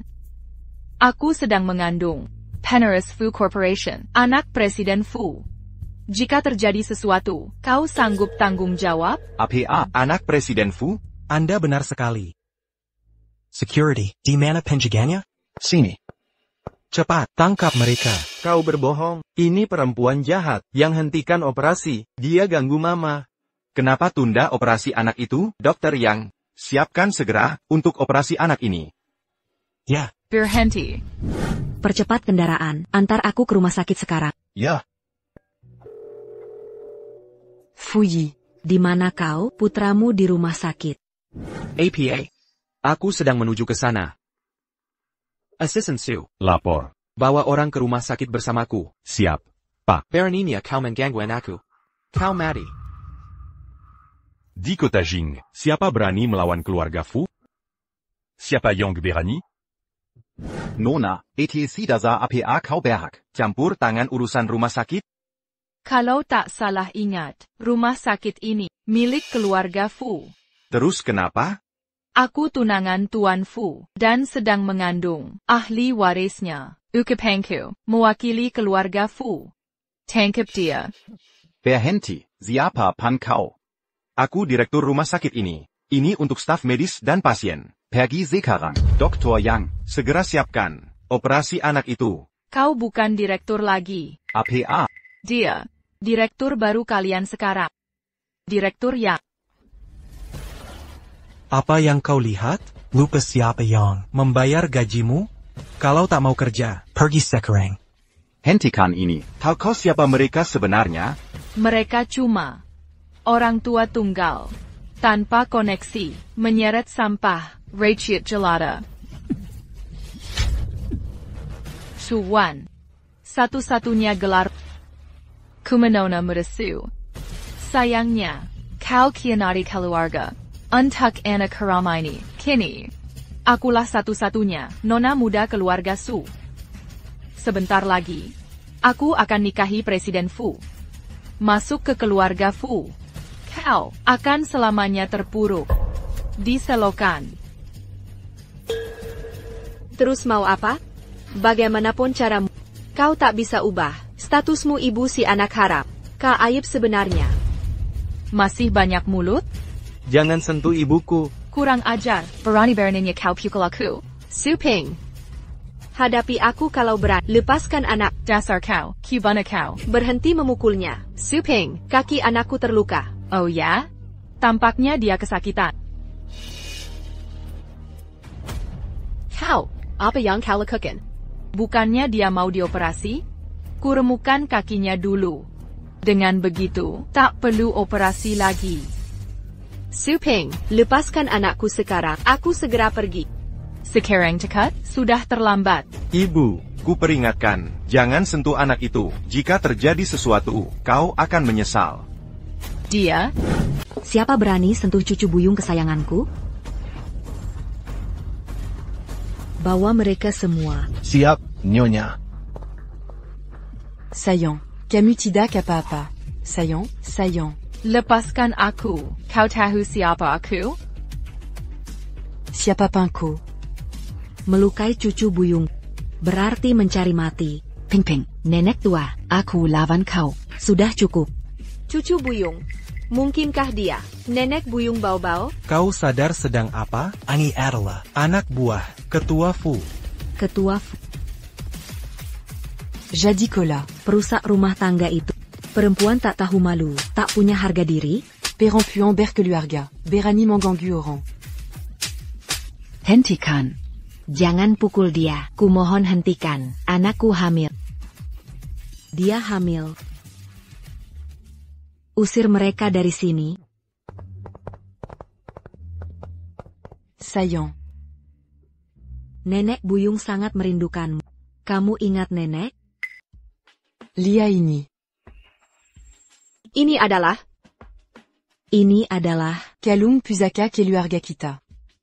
Aku sedang mengandung Penaris Food Corporation, anak Presiden Fu. Jika terjadi sesuatu, kau sanggup tanggung jawab? APA. Anak Presiden Fu? Anda benar sekali. Security, di mana penjaganya? Sini. Cepat, tangkap mereka. Kau berbohong. Ini perempuan jahat yang hentikan operasi. Dia ganggu mama. Kenapa tunda operasi anak itu, Dokter Yang? Siapkan segera untuk operasi anak ini. Ya. Berhenti. Percepat kendaraan, antar aku ke rumah sakit sekarang. Ya. Fuyi, di mana kau? Putramu di rumah sakit. APA. Aku sedang menuju ke sana. Assistant Sue. Lapor. Bawa orang ke rumah sakit bersamaku. Siap, Pak. Beraninya kau menggangguan aku. Kau mati. Di Kota Jing, siapa berani melawan keluarga Fu? Siapa Yang berani? Nona, ETC-Dasa APA kau berhak. Campur tangan urusan rumah sakit? Kalau tak salah ingat, rumah sakit ini milik keluarga Fu. Terus kenapa? Aku tunangan Tuan Fu, dan sedang mengandung ahli warisnya, Ukapengku, mewakili keluarga Fu. Tangkap dia. Berhenti, siapa pan kau? Aku direktur rumah sakit ini. Ini untuk staf medis dan pasien. Pergi sekarang, Dr. Yang. Segera siapkan operasi anak itu. Kau bukan direktur lagi. APA. Dia, direktur baru kalian sekarang. Direktur Yang. Apa yang kau lihat? Lupa siapa yang membayar gajimu? Kalau tak mau kerja, pergi sekarang. Hentikan ini. Tahu kau siapa mereka sebenarnya? Mereka cuma orang tua tunggal, tanpa koneksi, menyeret sampah, Rachit Jelada. Suwan, satu-satunya gelar Kumanona Mudasu. Sayangnya, kau kianati keluarga, untuk anak Karamaini, kini. Akulah satu-satunya nona muda keluarga Su. Sebentar lagi, aku akan nikahi Presiden Fu. Masuk ke keluarga Fu. Kau akan selamanya terpuruk. Diselokan. Terus mau apa? Bagaimanapun caramu, kau tak bisa ubah statusmu ibu si anak haram. Kak aib sebenarnya. Masih banyak mulut? Jangan sentuh ibuku. Kurang ajar. Berani beraninya kau pukul aku. Suping. Hadapi aku kalau berani. Lepaskan anak. Dasar kau, Cubana kau. Berhenti memukulnya. Suping, kaki anakku terluka. Oh ya? Tampaknya dia kesakitan. Kau, apa yang kau lakukan? Bukannya dia mau dioperasi? Kuremukan kakinya dulu. Dengan begitu, tak perlu operasi lagi. Suping, lepaskan anakku sekarang. Aku segera pergi. Sekarang cekat, sudah terlambat. Ibu, ku peringatkan, jangan sentuh anak itu. Jika terjadi sesuatu, kau akan menyesal. Dia? Siapa berani sentuh cucu buyung kesayanganku? Bawa mereka semua. Siap, Nyonya. Saillant. Camus tidak apa-apa. Saillant, saillant. Lepaskan aku. Kau tahu siapa aku? Siapa pangku? Melukai cucu buyung berarti mencari mati. Ping Ping, nenek tua, aku lawan kau. Sudah cukup. Cucu buyung. Mungkinkah dia, nenek buyung Bao-Bao? Kau sadar sedang apa? Ani adalah anak buah Ketua Fu. Ketua Fu. Jadikola. Perusak rumah tangga itu. Perempuan tak tahu malu, tak punya harga diri. Perempuan berkeluarga, berani mengganggu orang. Hentikan. Jangan pukul dia, kumohon hentikan, anakku hamil. Dia hamil. Usir mereka dari sini. Saillant. Nenek buyung sangat merindukanmu. Kamu ingat nenek? Lia ini. Ini adalah Kalung Pusaka keluarga kita.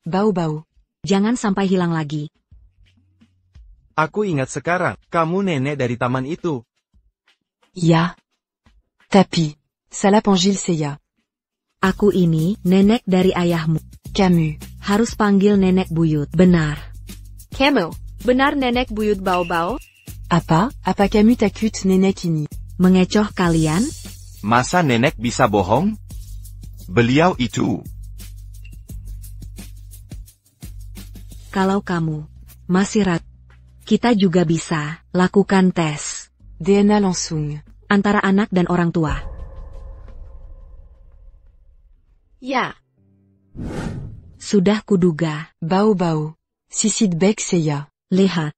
Bao-Bao. Jangan sampai hilang lagi. Aku ingat sekarang, kamu nenek dari taman itu. Ya. Tapi. Salah panggil saya. Aku ini nenek dari ayahmu. Camus. Harus panggil nenek buyut. Benar. Kamu, benar nenek buyut Bao-Bao? Apa Camus takut nenek ini? Mengecoh kalian? Masa nenek bisa bohong? Beliau itu. Kalau kamu masih ragu, kita juga bisa lakukan tes DNA langsung antara anak dan orang tua. Ya. Sudah kuduga. Bao-Bao. Sisid Bek saya. Lihat.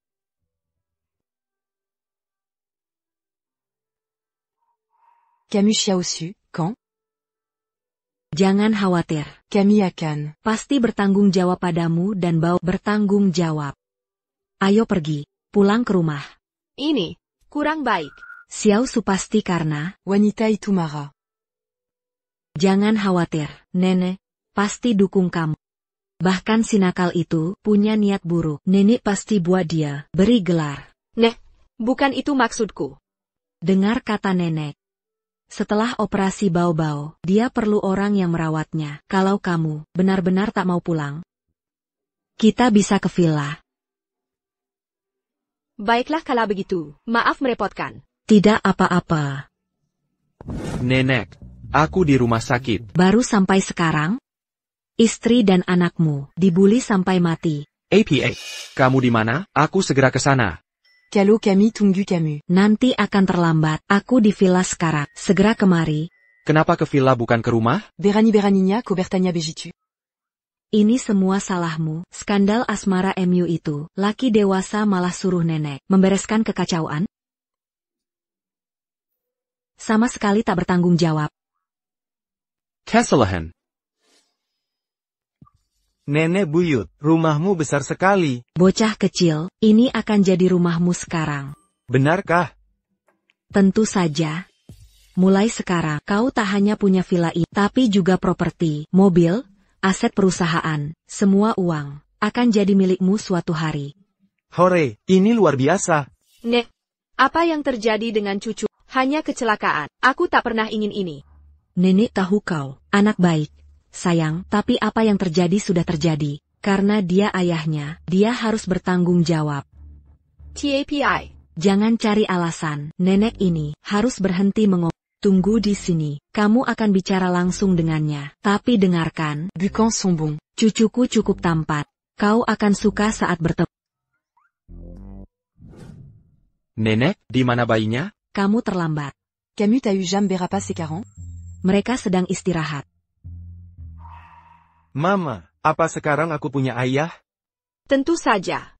Camus Xiaosu, quand? Jangan khawatir. Kami akan pasti bertanggung jawab padamu dan Bao bertanggung jawab. Ayo pergi, pulang ke rumah. Ini kurang baik. Xiaosu pasti karena wanita itu marah. Jangan khawatir, nenek pasti dukung kamu. Bahkan si nakal itu punya niat buruk. Nenek pasti buat dia beri gelar. Bukan itu maksudku. Dengar kata nenek. Setelah operasi Bao-Bao, dia perlu orang yang merawatnya. Kalau kamu benar-benar tak mau pulang, kita bisa ke villa. Baiklah kalau begitu, maaf merepotkan. Tidak apa-apa. Nenek, aku di rumah sakit. Baru sampai sekarang? Istri dan anakmu dibully sampai mati. APA, kamu di mana? Aku segera ke sana. Calo Kami Tunggu Camus. Nanti akan terlambat. Aku di villa sekarang. Segera kemari. Kenapa ke villa bukan ke rumah? Berani Beraninya Cobertania Begitu. Ini semua salahmu. Skandal asmara MU itu. Laki dewasa malah suruh nenek membereskan kekacauan. Sama sekali tak bertanggung jawab. Kesalahan. Nenek buyut, rumahmu besar sekali. Bocah kecil, ini akan jadi rumahmu sekarang. Benarkah? Tentu saja. Mulai sekarang, kau tak hanya punya villa ini, tapi juga properti, mobil, aset perusahaan, semua uang, akan jadi milikmu suatu hari. Hore, ini luar biasa. Nek, apa yang terjadi dengan cucu? Hanya kecelakaan. Aku tak pernah ingin ini. Nenek tahu kau, anak baik. Sayang, tapi apa yang terjadi sudah terjadi. Karena dia ayahnya, dia harus bertanggung jawab. TAPI. Jangan cari alasan, nenek ini harus berhenti mengomong. Tunggu di sini, kamu akan bicara langsung dengannya. Tapi dengarkan, Bucans sont bons. Cucuku cukup tampan. Kau akan suka saat bertemu. Nenek, di mana bayinya? Kamu terlambat. Camus t'a eu jamais Berapa ses 40? Mereka sedang istirahat. Mama, apa sekarang aku punya ayah? Tentu saja.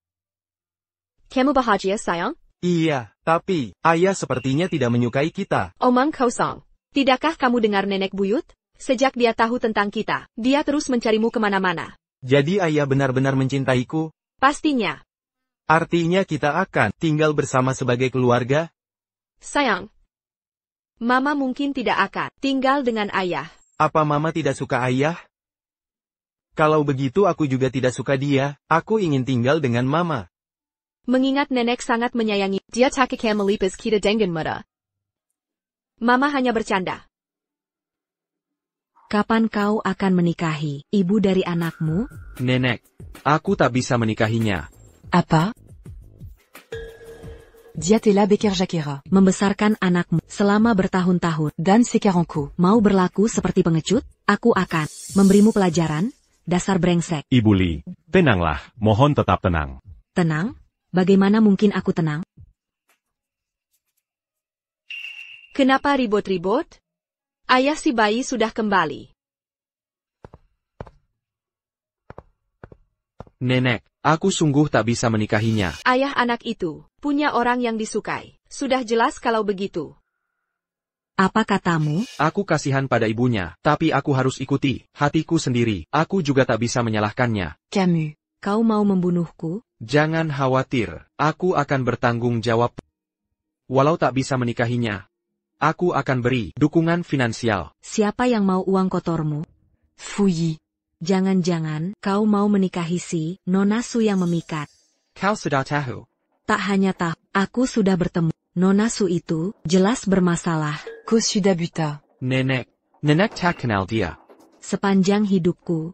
Kamu bahagia, sayang? Iya, tapi ayah sepertinya tidak menyukai kita. Omong kosong. Tidakkah kamu dengar nenek buyut? Sejak dia tahu tentang kita, dia terus mencarimu kemana-mana. Jadi ayah benar-benar mencintaiku? Pastinya. Artinya kita akan tinggal bersama sebagai keluarga? Sayang. Mama mungkin tidak akan tinggal dengan ayah. Apa mama tidak suka ayah? Kalau begitu aku juga tidak suka dia, aku ingin tinggal dengan mama. Mengingat nenek sangat menyayangi, dia tak akan melipas kita dengan mudah. Mama hanya bercanda. Kapan kau akan menikahi ibu dari anakmu? Nenek, aku tak bisa menikahinya. Apa? Diatella Becker Jacquera. Membesarkan anakmu selama bertahun-tahun. Dan Sekaranko. Mau berlaku seperti pengecut? Aku akan memberimu pelajaran. Dasar brengsek. Ibu Li, tenanglah, mohon tetap tenang. Tenang? Bagaimana mungkin aku tenang? Kenapa ribut-ribut? Ayah si bayi sudah kembali. Nenek, aku sungguh tak bisa menikahinya. Ayah anak itu punya orang yang disukai. Sudah jelas kalau begitu. Apa katamu? Aku kasihan pada ibunya, tapi aku harus ikuti hatiku sendiri. Aku juga tak bisa menyalahkannya. Camus. Kau mau membunuhku? Jangan khawatir, aku akan bertanggung jawab. Walau tak bisa menikahinya, aku akan beri dukungan finansial. Siapa yang mau uang kotormu? Fouillis. Jangan-jangan kau mau menikahi si Nona Su yang memikat. Kau sudah tahu? Tak hanya tahu, aku sudah bertemu. Nona Su itu jelas bermasalah. Kosuda Buta. Nenek tak kenal dia. Sepanjang hidupku,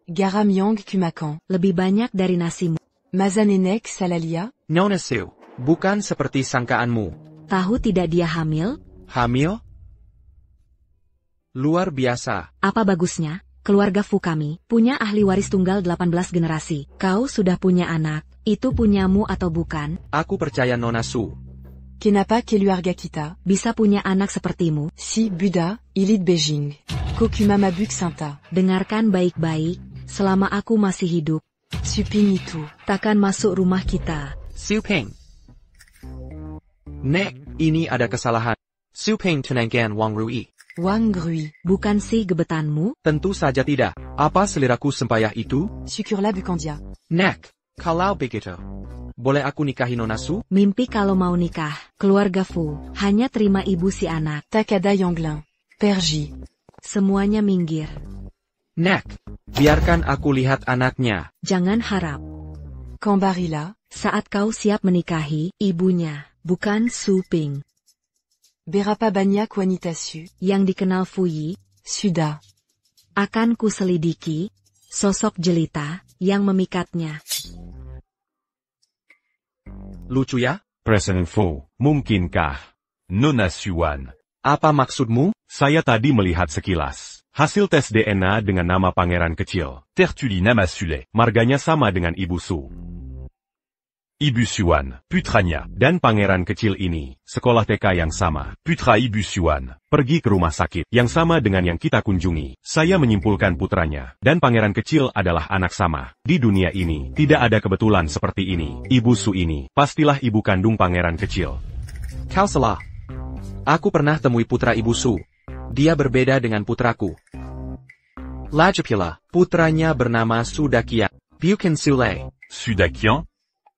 Garam Yang Kumakan. lebih banyak dari nasimu. Mazanenek Salalia. Nona Su, bukan seperti sangkaanmu. Tahu tidak dia hamil? Hamil? Luar biasa. Apa bagusnya? Keluarga Fu kami punya ahli waris tunggal 18 generasi. Kau sudah punya anak, itu punyamu atau bukan? Aku percaya Nona Su. Kenapa Keluarga Kita. Bisa punya anak sepertimu. Si Buddha, Ilid Beijing. Kokuma Mabuk Santa. Dengarkan baik-baik, selama aku masih hidup. Suping itu. Takkan masuk rumah kita. Su Ping. Nek, ini ada kesalahan. Su Ping tenangkan Wang Rui. Wang Grui. Bukan si gebetanmu? Tentu saja tidak. Apa seliraku sempayah itu? Sukurla Bukandia. Nek, kalau begitu, boleh aku nikahi Nona Su? Mimpi kalau mau nikah, keluarga Fu, hanya terima ibu si anak. Takada Yanglin. Perji. Semuanya minggir. Nek, biarkan aku lihat anaknya. Jangan harap. Kambarila. Saat kau siap menikahi, ibunya, bukan Su Ping. Berapa banyak wanita Su. Yang dikenal Fuyi. Suda. Akan ku selidiki, sosok jelita, yang memikatnya. Lucu ya? Presiden Fu, mungkinkah? Nona Suan. Apa maksudmu? Saya tadi melihat sekilas. Hasil tes DNA dengan nama pangeran kecil. Tertullina Masule. Marganya sama dengan Ibu Su. Ibu Suan, putranya. Dan pangeran kecil ini, sekolah TK yang sama. Putra Ibu Suan. Pergi ke rumah sakit, yang sama dengan yang kita kunjungi. Saya menyimpulkan putranya, dan pangeran kecil adalah anak sama. Di dunia ini, tidak ada kebetulan seperti ini. Ibu Su ini, pastilah ibu kandung pangeran kecil. Kau salah. Aku pernah temui putra Ibu Su. Dia berbeda dengan putraku. Lagipula, putranya bernama Sudakia. Bukan Sule. Sudakian?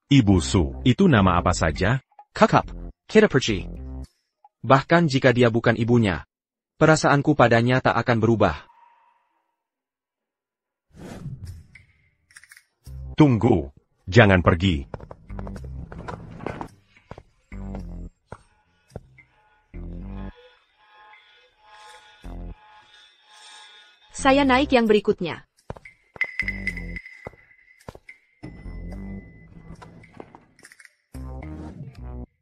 Ibu Su, itu nama apa saja? Kakap. Kita pergi. Bahkan jika dia bukan ibunya, perasaanku padanya tak akan berubah. Tunggu. Jangan pergi. Saya naik yang berikutnya.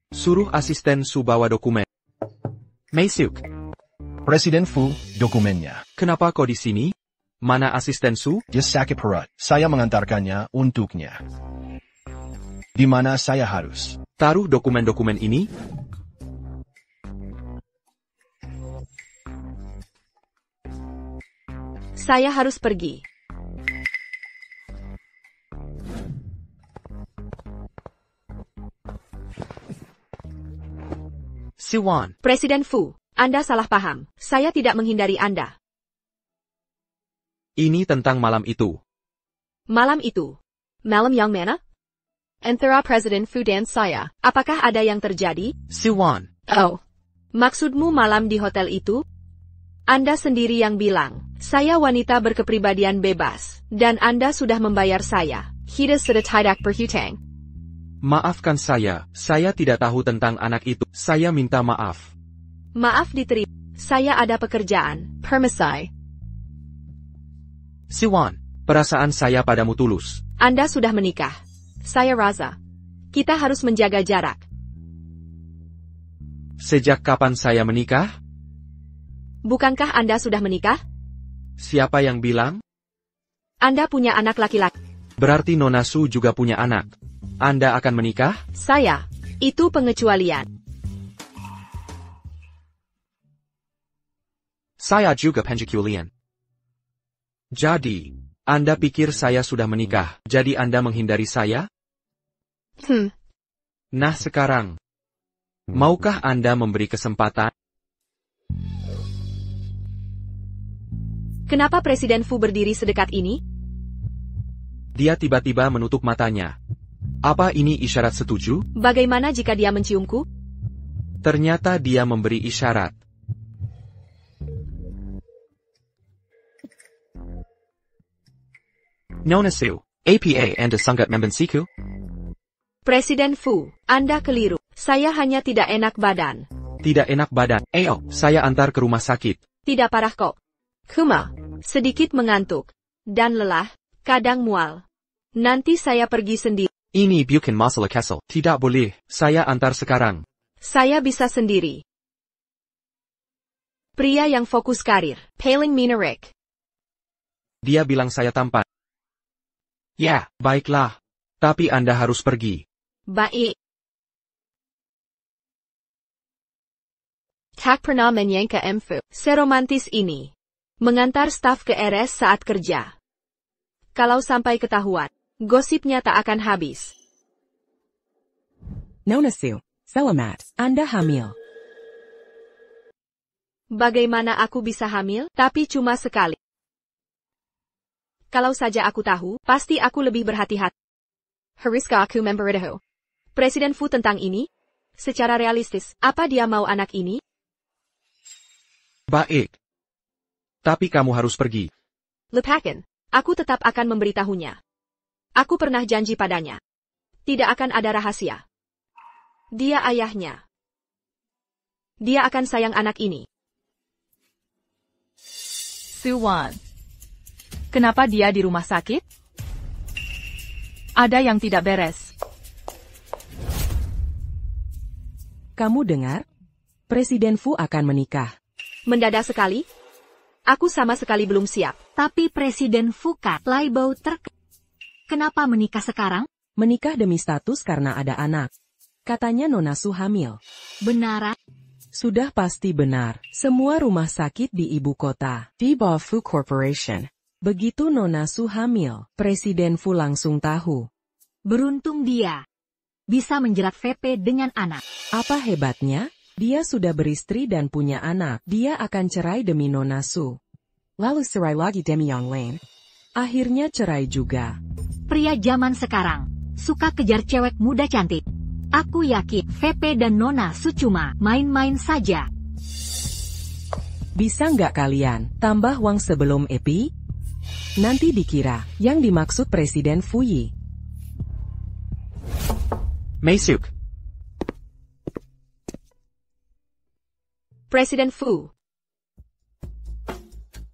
Suruh asisten Su bawa dokumen. Meisuk. Presiden Fu, dokumennya. Kenapa kau di sini? Mana asisten Su? Dia sakit perut. Saya mengantarkannya untuknya. Di mana saya harus? Taruh dokumen-dokumen ini. Saya harus pergi. Siwan. Presiden Fu, Anda salah paham. Saya tidak menghindari Anda. Ini tentang malam itu. Malam itu? Malam yang mana? Antara Presiden Fu dan saya, apakah ada yang terjadi? Siwan. Oh. Maksudmu malam di hotel itu? Anda sendiri yang bilang, saya wanita berkepribadian bebas, dan Anda sudah membayar saya. Kita sudah tidak berhutang. Maafkan saya tidak tahu tentang anak itu. Saya minta maaf. Maaf diterima. Saya ada pekerjaan. Permisi. Siwan, perasaan saya padamu tulus. Anda sudah menikah. Saya Raza. Kita harus menjaga jarak. Sejak kapan saya menikah? Bukankah Anda sudah menikah? Siapa yang bilang? Anda punya anak laki-laki. Berarti Nona Su juga punya anak. Anda akan menikah? Saya. Itu pengecualian. Saya juga pengecualian. Jadi, Anda pikir saya sudah menikah, jadi Anda menghindari saya? Nah sekarang, maukah Anda memberi kesempatan? Kenapa Presiden Fu berdiri sedekat ini? Dia tiba-tiba menutup matanya. Apa ini isyarat setuju? Bagaimana jika dia menciumku? Ternyata dia memberi isyarat. Nona Su, APA Anda sangat membenciku? Presiden Fu, Anda keliru. Saya hanya tidak enak badan. Tidak enak badan. Ayo, saya antar ke rumah sakit. Tidak parah kok. Kuma, sedikit mengantuk. Dan lelah, kadang mual. Nanti saya pergi sendiri. Ini bukan masalah kesel. Tidak boleh, saya antar sekarang. Saya bisa sendiri. Pria yang fokus karir, paling menarik. Dia bilang saya tampan. Ya, baiklah. Tapi Anda harus pergi. Baik. Tak pernah menyangka Mfu seromantis ini. Mengantar staf ke RS saat kerja. Kalau sampai ketahuan, gosipnya tak akan habis. Nona Su, selamat, Anda hamil. Bagaimana aku bisa hamil, tapi cuma sekali? Kalau saja aku tahu, pasti aku lebih berhati-hati. Haruskah aku memberitahu Presiden Fu tentang ini? Secara realistis, apa dia mau anak ini? Baik. Tapi kamu harus pergi. Lepakan, aku tetap akan memberitahunya. Aku pernah janji padanya. Tidak akan ada rahasia. Dia ayahnya. Dia akan sayang anak ini. Suwan. Kenapa dia di rumah sakit? Ada yang tidak beres. Kamu dengar? Presiden Fu akan menikah. Mendadak sekali? Aku sama sekali belum siap. Tapi Presiden Fukat Laibau Kenapa menikah sekarang? Menikah demi status karena ada anak. Katanya Nona Su hamil. Benar? Sudah pasti benar. Semua rumah sakit di ibu kota. Viva Fu Corporation. Begitu Nona Su hamil, Presiden Fu langsung tahu. Beruntung dia. Bisa menjerat VP dengan anak. Apa hebatnya? Dia sudah beristri dan punya anak. Dia akan cerai demi Nona Su. Lalu cerai lagi demi yang lain. Akhirnya cerai juga. Pria zaman sekarang suka kejar cewek muda cantik. Aku yakin VP dan Nona Su cuma main-main saja. Bisa nggak kalian tambah uang sebelum Epi? Nanti dikira yang dimaksud Presiden Fuyi. Masuk. Presiden Fu.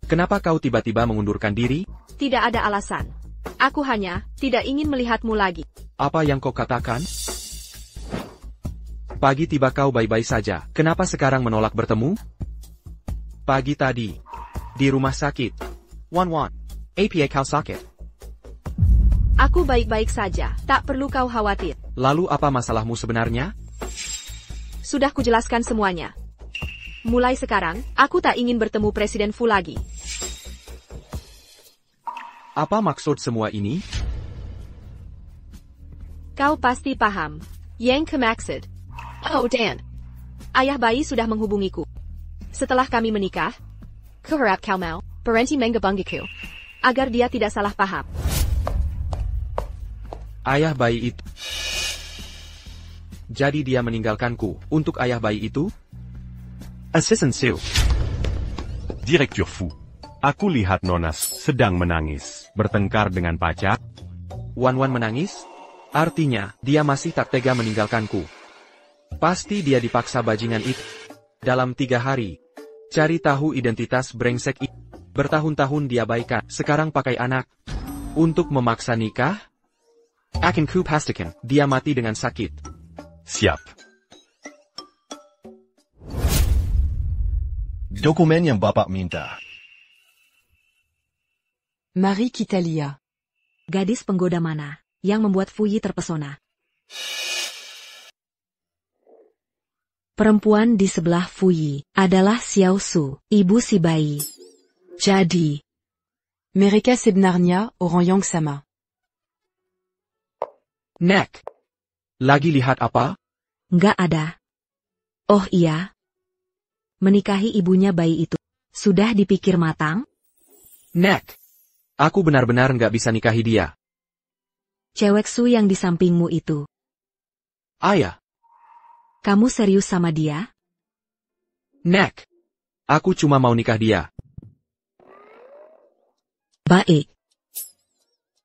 Kenapa kau tiba-tiba mengundurkan diri? Tidak ada alasan. Aku hanya tidak ingin melihatmu lagi. Apa yang kau katakan? Pagi tiba kau baik-baik saja. Kenapa sekarang menolak bertemu? Pagi tadi. Di rumah sakit. Wan. APA kau sakit. Aku baik-baik saja. Tak perlu kau khawatir. Lalu apa masalahmu sebenarnya? Sudah kujelaskan semuanya. Mulai sekarang, aku tak ingin bertemu Presiden Fu lagi. Apa maksud semua ini? Kau pasti paham. Yang kemaksud. Oh Dan. Ayah bayi sudah menghubungiku. Setelah kami menikah, kuharap kau mau berhenti menghubungiku. Agar dia tidak salah paham. Ayah bayi itu. Jadi dia meninggalkanku untuk ayah bayi itu? Assistant Su. Direktur Fu. Aku lihat Nonas sedang menangis, bertengkar dengan pacar. Wan menangis? Artinya, dia masih tak tega meninggalkanku. Pasti dia dipaksa bajingan itu. Dalam 3 hari. Cari tahu identitas brengsek itu. Bertahun-tahun dia baikan, sekarang pakai anak. Untuk memaksa nikah? Akan ku pastikan, dia mati dengan sakit. Siap. Dokumen yang Bapak minta. Marie Kitalia. Gadis penggoda mana yang membuat Fuyi terpesona? Perempuan di sebelah Fuyi adalah Xiao Su, ibu si bayi. Jadi, Mereka sebenarnya orang yang sama. Nek. Lagi lihat apa? Nggak ada. Oh iya. Menikahi ibunya bayi itu. Sudah dipikir matang? Nek. Aku benar-benar nggak bisa nikahi dia. Cewek Su yang di sampingmu itu. Ayah. Kamu serius sama dia? Nek. Aku cuma mau nikah dia. Baik.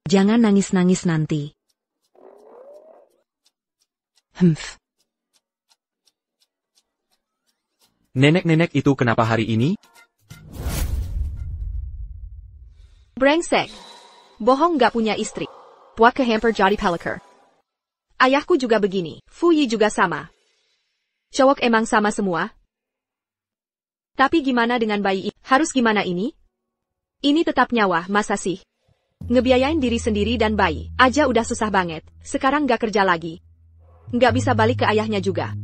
Jangan nangis-nangis nanti. Nenek-nenek itu kenapa hari ini? Brengsek. Bohong gak punya istri. Buat kehamper jadi peliker. Ayahku juga begini. Fuyi juga sama. Cowok emang sama semua? Tapi gimana dengan bayi ini? Harus gimana ini? Ini tetap nyawa, masa sih? Ngebiayain diri sendiri dan bayi aja udah susah banget. Sekarang gak kerja lagi. Gak bisa balik ke ayahnya juga.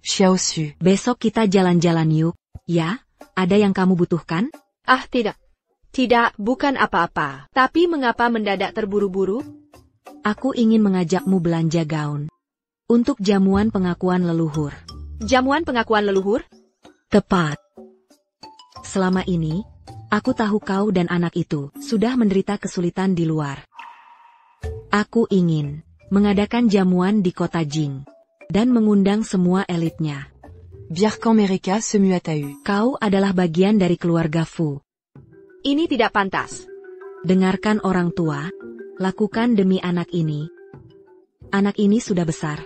Xiao Su. Besok kita jalan-jalan yuk. Ya, ada yang kamu butuhkan? Ah, tidak. Tidak, bukan apa-apa. Tapi mengapa mendadak terburu-buru? Aku ingin mengajakmu belanja gaun. Untuk jamuan pengakuan leluhur. Jamuan pengakuan leluhur? Tepat. Selama ini, aku tahu kau dan anak itu sudah menderita kesulitan di luar. Aku ingin mengadakan jamuan di kota Jing. Dan mengundang semua elitnya. Biar quand Mereka se mue à eu. Kau adalah bagian dari keluarga Fu. Ini tidak pantas. Dengarkan orang tua. Lakukan demi anak ini. Anak ini sudah besar.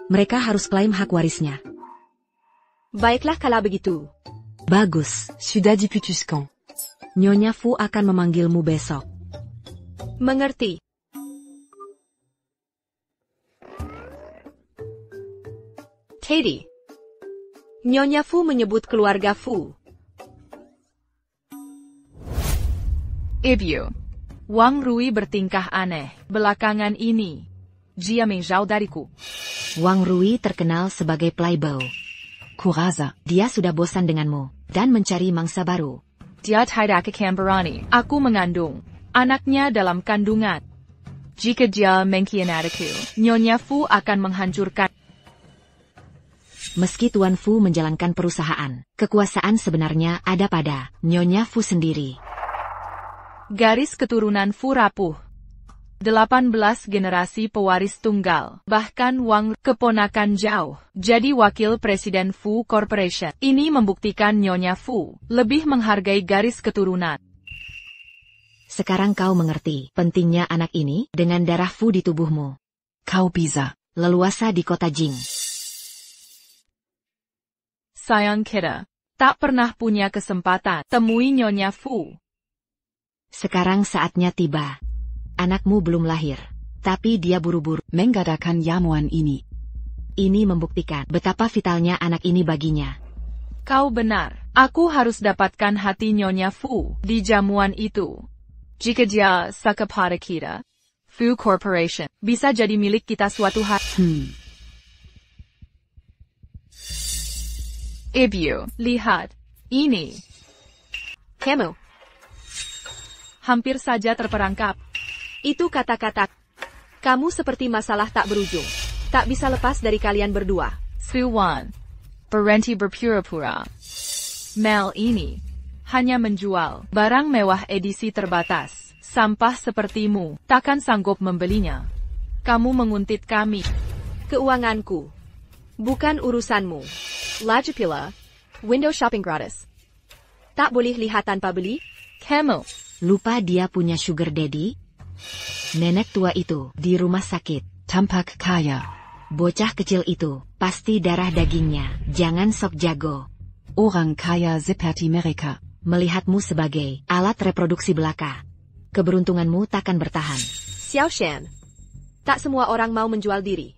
Mereka harus klaim hak warisnya. Baiklah kalau begitu. Bagus. Sudah diputuskan. Nyonya Fu akan memanggilmu besok. Mengerti. Katie. Nyonya Fu menyebut keluarga Fu. Ibu. Wang Rui bertingkah aneh. Belakangan ini, dia menjauh dariku. Wang Rui terkenal sebagai playboy. Kuraza. Dia sudah bosan denganmu, dan mencari mangsa baru. Dia tidak akan berani. Aku mengandung anaknya dalam kandungan. Jika dia mengkhianatiku, Nyonya Fu akan menghancurkan. Meski Tuan Fu menjalankan perusahaan, kekuasaan sebenarnya ada pada Nyonya Fu sendiri. Garis keturunan Fu rapuh. 18 generasi pewaris tunggal, bahkan Wang keponakan jauh, jadi wakil Presiden Fu Corporation. Ini membuktikan Nyonya Fu lebih menghargai garis keturunan. Sekarang kau mengerti pentingnya anak ini dengan darah Fu di tubuhmu. Kau bisa leluasa di kota Jing. Sayang kita tak pernah punya kesempatan temui Nyonya Fu. Sekarang saatnya tiba. Anakmu belum lahir, tapi dia buru-buru mengadakan jamuan ini. Ini membuktikan betapa vitalnya anak ini baginya. Kau benar, aku harus dapatkan hati Nyonya Fu di jamuan itu. Jika dia suka pada kita, Fu Corporation bisa jadi milik kita suatu hari. Ibu, lihat. Ini. Kamu. Hampir saja terperangkap. Itu kata-kata. Kamu seperti masalah tak berujung. Tak bisa lepas dari kalian berdua. Suwan. Berhenti berpura-pura. Mel ini hanya menjual barang mewah edisi terbatas. Sampah sepertimu takkan sanggup membelinya. Kamu menguntit kami. Keuanganku. Bukan urusanmu. Lajapila. Window shopping gratis. Tak boleh lihat tanpa beli? Kamu. Lupa dia punya sugar daddy? Nenek tua itu di rumah sakit. Tampak kaya. Bocah kecil itu pasti darah dagingnya. Jangan sok jago. Orang kaya seperti mereka. Melihatmu sebagai alat reproduksi belaka. Keberuntunganmu takkan bertahan. Xiao Shan. Tak semua orang mau menjual diri.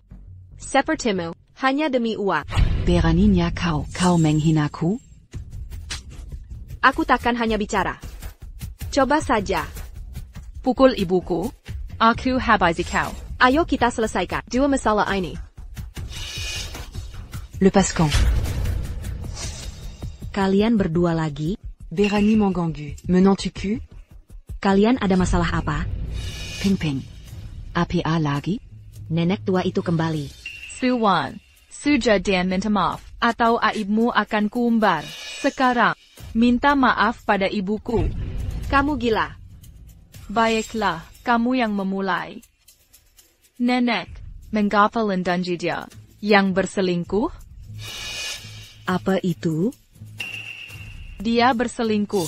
Sepertimu, hanya demi uang. Beraninya kau menghinaku? Aku takkan hanya bicara. Coba saja. Pukul ibuku. Aku habisi kau. Ayo kita selesaikan dua masalah ini. Lepaskan. Kalian berdua lagi? Berani mengganggu. Menentuku? Kalian ada masalah apa? Ping-ping. Apa lagi? Nenek tua itu kembali. Suwan. Suja dan minta maaf. Atau aibmu akan kuumbar. Sekarang. Minta maaf pada ibuku. Kamu gila. Baiklah, kamu yang memulai. Nenek, mengapa lendanji dia? Yang berselingkuh? Apa itu? Dia berselingkuh.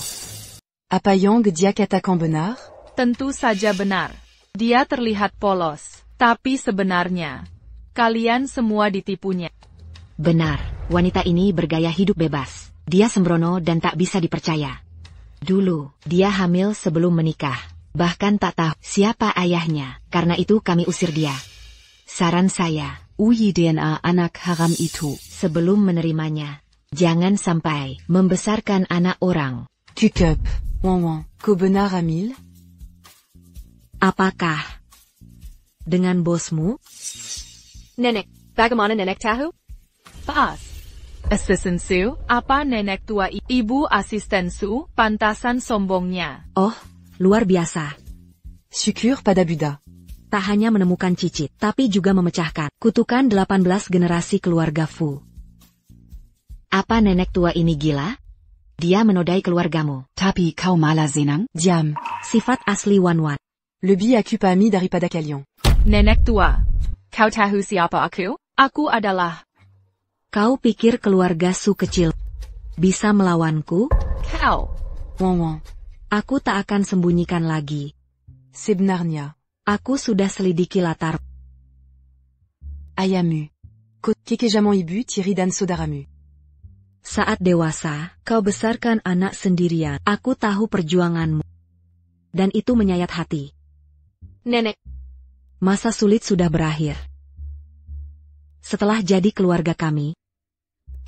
Apa yang dia katakan benar? Tentu saja benar. Dia terlihat polos, tapi sebenarnya, kalian semua ditipunya. Benar, wanita ini bergaya hidup bebas. Dia sembrono dan tak bisa dipercaya. Dulu, dia hamil sebelum menikah. Bahkan tak tahu siapa ayahnya, karena itu kami usir dia. Saran saya, uji DNA anak haram itu. Sebelum menerimanya, jangan sampai membesarkan anak orang. Cukup, Wawan, kau benar Amil? Apakah dengan bosmu? Nenek, bagaimana nenek tahu? Pas. Asisten Su, apa nenek tua ibu asisten Su, pantasan sombongnya. Oh, luar biasa. Syukur pada Buddha. Tak hanya menemukan cicit, tapi juga memecahkan kutukan 18 generasi keluarga Fu. Apa nenek tua ini gila? Dia menodai keluargamu. Tapi kau malah senang, diam. Sifat asli Wan-Wan. Lebih aku pahami daripada kalian. Nenek tua, kau tahu siapa aku? Aku adalah... Kau pikir keluarga Su kecil bisa melawanku? Kau. Wawan. Aku tak akan sembunyikan lagi. Sebenarnya. Aku sudah selidiki latar. Ayamu. Kekejaman ibu tiri dan saudaramu. Saat dewasa, kau besarkan anak sendirian. Aku tahu perjuanganmu. Dan itu menyayat hati. Nenek. Masa sulit sudah berakhir. setelah jadi keluarga kami,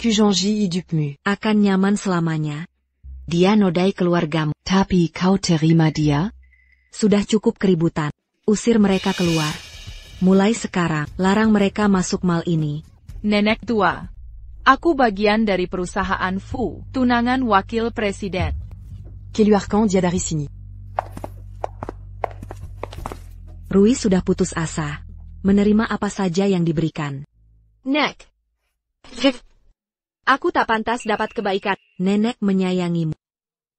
Kujanji hidupmu. akan nyaman selamanya. Dia nodai keluargamu. Tapi kau terima dia? Sudah cukup keributan. Usir mereka keluar. Mulai sekarang, larang mereka masuk mal ini. Nenek tua. Aku bagian dari perusahaan Fu, tunangan wakil presiden. Keluarkan dia dari sini. Rui sudah putus asa. Menerima apa saja yang diberikan. Nek. Aku tak pantas dapat kebaikan. Nenek menyayangimu.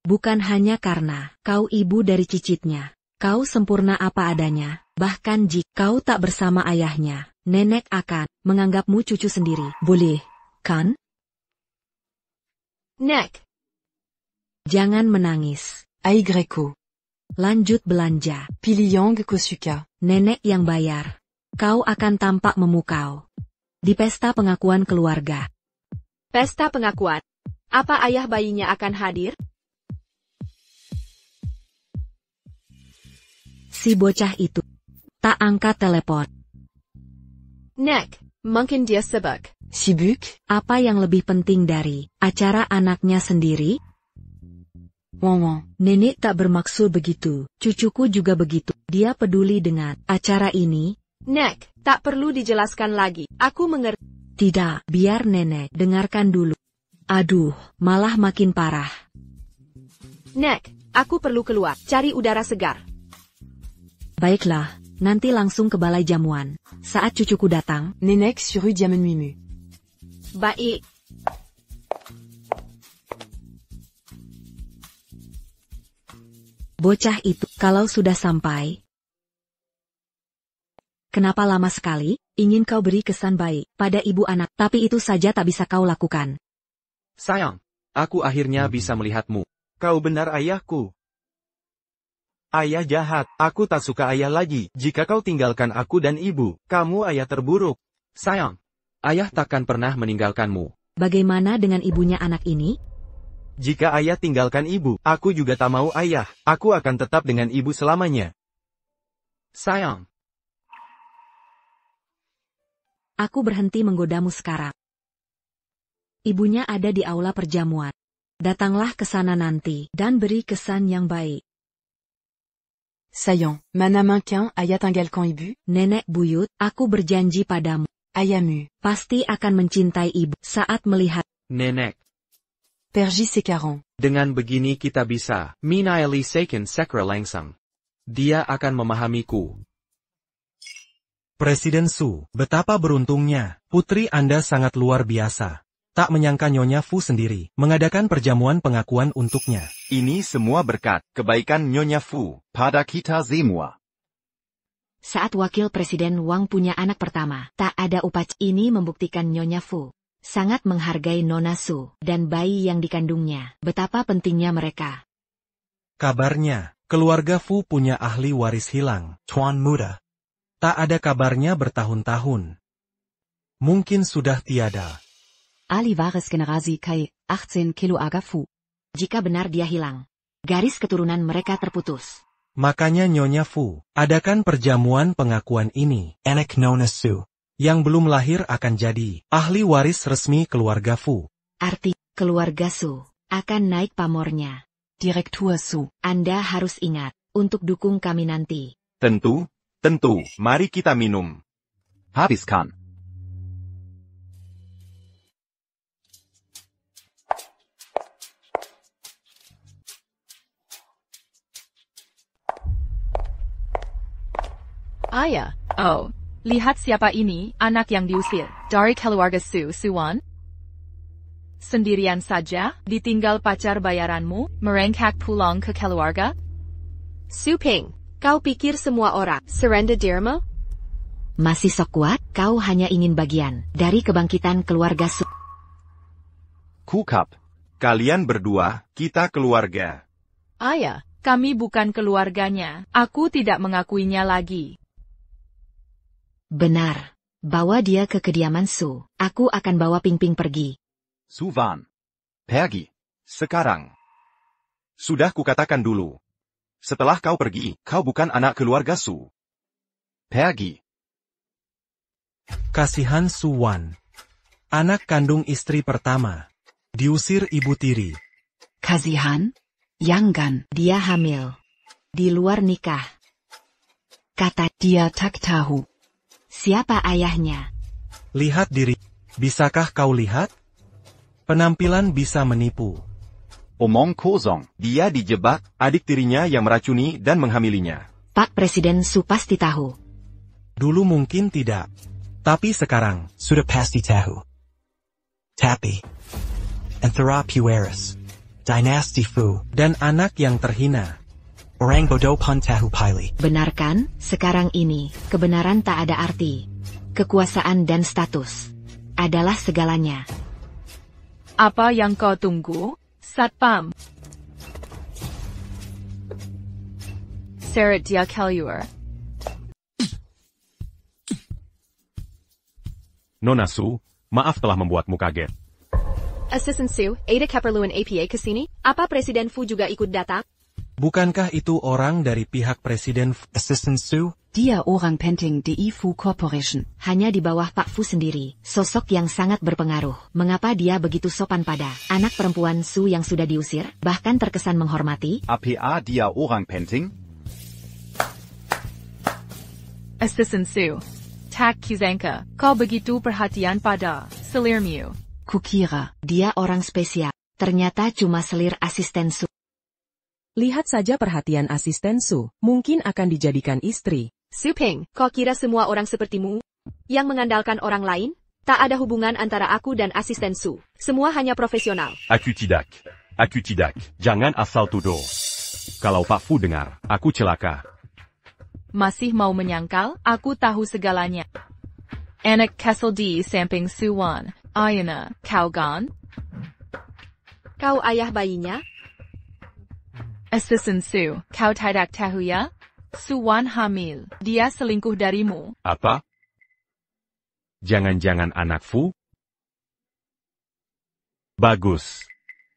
Bukan hanya karena kau ibu dari cicitnya. Kau sempurna apa adanya. Bahkan jika kau tak bersama ayahnya, nenek akan menganggapmu cucu sendiri. Boleh, kan? Nek. Jangan menangis. Ai Greco. Lanjut belanja. Pilih Kosuka. Nenek yang bayar. Kau akan tampak memukau. Di pesta pengakuan keluarga. Pesta pengakuan. Apa ayah bayinya akan hadir? Si bocah itu tak angkat telepon. Nek, mungkin dia sibuk. Sibuk? Apa yang lebih penting dari acara anaknya sendiri? Nenek tak bermaksud begitu. Cucuku juga begitu. Dia peduli dengan acara ini. Nek, tak perlu dijelaskan lagi. Aku mengerti. Tidak, biar nenek dengarkan dulu. Aduh, malah makin parah. Nek, aku perlu keluar, cari udara segar. Baiklah, nanti langsung ke balai jamuan. Saat cucuku datang, Nenek suruh dia menuimu. Baik. Bocah itu, kalau sudah sampai. Kenapa lama sekali? Ingin kau beri kesan baik pada ibu anak, tapi itu saja tak bisa kau lakukan. Sayang, aku akhirnya bisa melihatmu. Kau benar ayahku. Ayah jahat, aku tak suka ayah lagi. Jika kau tinggalkan aku dan ibu, kamu ayah terburuk. Sayang, ayah takkan pernah meninggalkanmu. Bagaimana dengan ibunya anak ini? Jika ayah tinggalkan ibu, aku juga tak mau ayah. Aku akan tetap dengan ibu selamanya. Sayang. Aku berhenti menggodamu sekarang. Ibunya ada di aula perjamuan. Datanglah ke sana nanti, dan beri kesan yang baik. Sayang, mana mankin ayah tinggalkan ibu? Nenek buyut, aku berjanji padamu. Ayamu. Pasti akan mencintai ibu saat melihat. Nenek. Pergi sekarang. Dengan begini kita bisa minaili seken sekra langsung. Dia akan memahamiku. Presiden Su, betapa beruntungnya, putri Anda sangat luar biasa. Tak menyangka Nyonya Fu sendiri mengadakan perjamuan pengakuan untuknya. Ini semua berkat kebaikan Nyonya Fu pada kita semua. Saat Wakil Presiden Wang punya anak pertama, tak ada upacara. Ini membuktikan Nyonya Fu sangat menghargai Nona Su dan bayi yang dikandungnya. Betapa pentingnya mereka. Kabarnya, keluarga Fu punya ahli waris hilang, Tuan Muda. Tak ada kabarnya bertahun-tahun. Mungkin sudah tiada. Ali Waris Generasi Kai, 18 Kilo Agafu. Jika benar dia hilang, garis keturunan mereka terputus. Makanya Nyonya Fu, adakan perjamuan pengakuan ini. Anak Nona Su, yang belum lahir akan jadi ahli waris resmi keluarga Fu. Arti, keluarga Su akan naik pamornya. Direktur Su. Anda harus ingat, untuk dukung kami nanti. Tentu, tentu, mari kita minum. Habiskan. Ayah, oh, lihat siapa ini, anak yang diusir, dari keluarga Suwan. Sendirian saja, ditinggal pacar bayaranmu, merengkak pulang ke keluarga? Su Ping, kau pikir semua orang surrender dirimu? Masih sok kuat, kau hanya ingin bagian dari kebangkitan keluarga Su. Kukap. Kalian berdua, kita keluarga. Ayah, kami bukan keluarganya, aku tidak mengakuinya lagi. Benar. Bawa dia ke kediaman Su. Aku akan bawa Ping Ping pergi. Suvan. Pergi. Sekarang. Sudah kukatakan dulu. Setelah kau pergi, kau bukan anak keluarga Su. Pergi. Kasihan Su Wan. Anak kandung istri pertama. Diusir ibu tiri. Kasihan? Yang dia hamil. Di luar nikah. Kata dia tak tahu. Siapa ayahnya? Lihat diri. Bisakah kau lihat? Penampilan bisa menipu. Omong kosong. Dia dijebak, adik tirinya yang meracuni dan menghamilinya. Pak Presiden Su pasti tahu. Dulu mungkin tidak. Tapi sekarang, sudah pasti tahu. Tapi, Anthera Pueris, Dynasty Fu, dan anak yang terhina. Orang bodoh pun tahu pilih. Benar kan? Sekarang ini, kebenaran tak ada arti. Kekuasaan dan status adalah segalanya. Apa yang kau tunggu, Satpam? Seret dia keluar. Nona Su, maaf telah membuatmu kaget. Assistant Su, Ada keperluan APA ke sini? Apa Presiden Fu juga ikut datang? Bukankah itu orang dari pihak Presiden Fu? Assistant Su? Dia orang penting di Fu Corporation. Hanya di bawah Pak Fu sendiri, sosok yang sangat berpengaruh. Mengapa dia begitu sopan pada anak perempuan Su yang sudah diusir, bahkan terkesan menghormati? APA dia orang penting? Assistant Su, Tak Kuzanka, kau begitu perhatian pada selirmu. Kukira, dia orang spesial. Ternyata cuma selir asisten Su. Lihat saja perhatian asisten Su, mungkin akan dijadikan istri. Su Ping, kau kira semua orang sepertimu? Yang mengandalkan orang lain? Tak ada hubungan antara aku dan asisten Su. Semua hanya profesional. Aku tidak, jangan asal tuduh. Kalau Pak Fu dengar, aku celaka. Masih mau menyangkal? Aku tahu segalanya. Anak Kessel di samping Su Wan, Ayana, kau gan? Kau ayah bayinya? Assistant Su, kau tidak tahu ya? Su Wan hamil, dia selingkuh darimu. Apa? Jangan-jangan anak Fu? Bagus.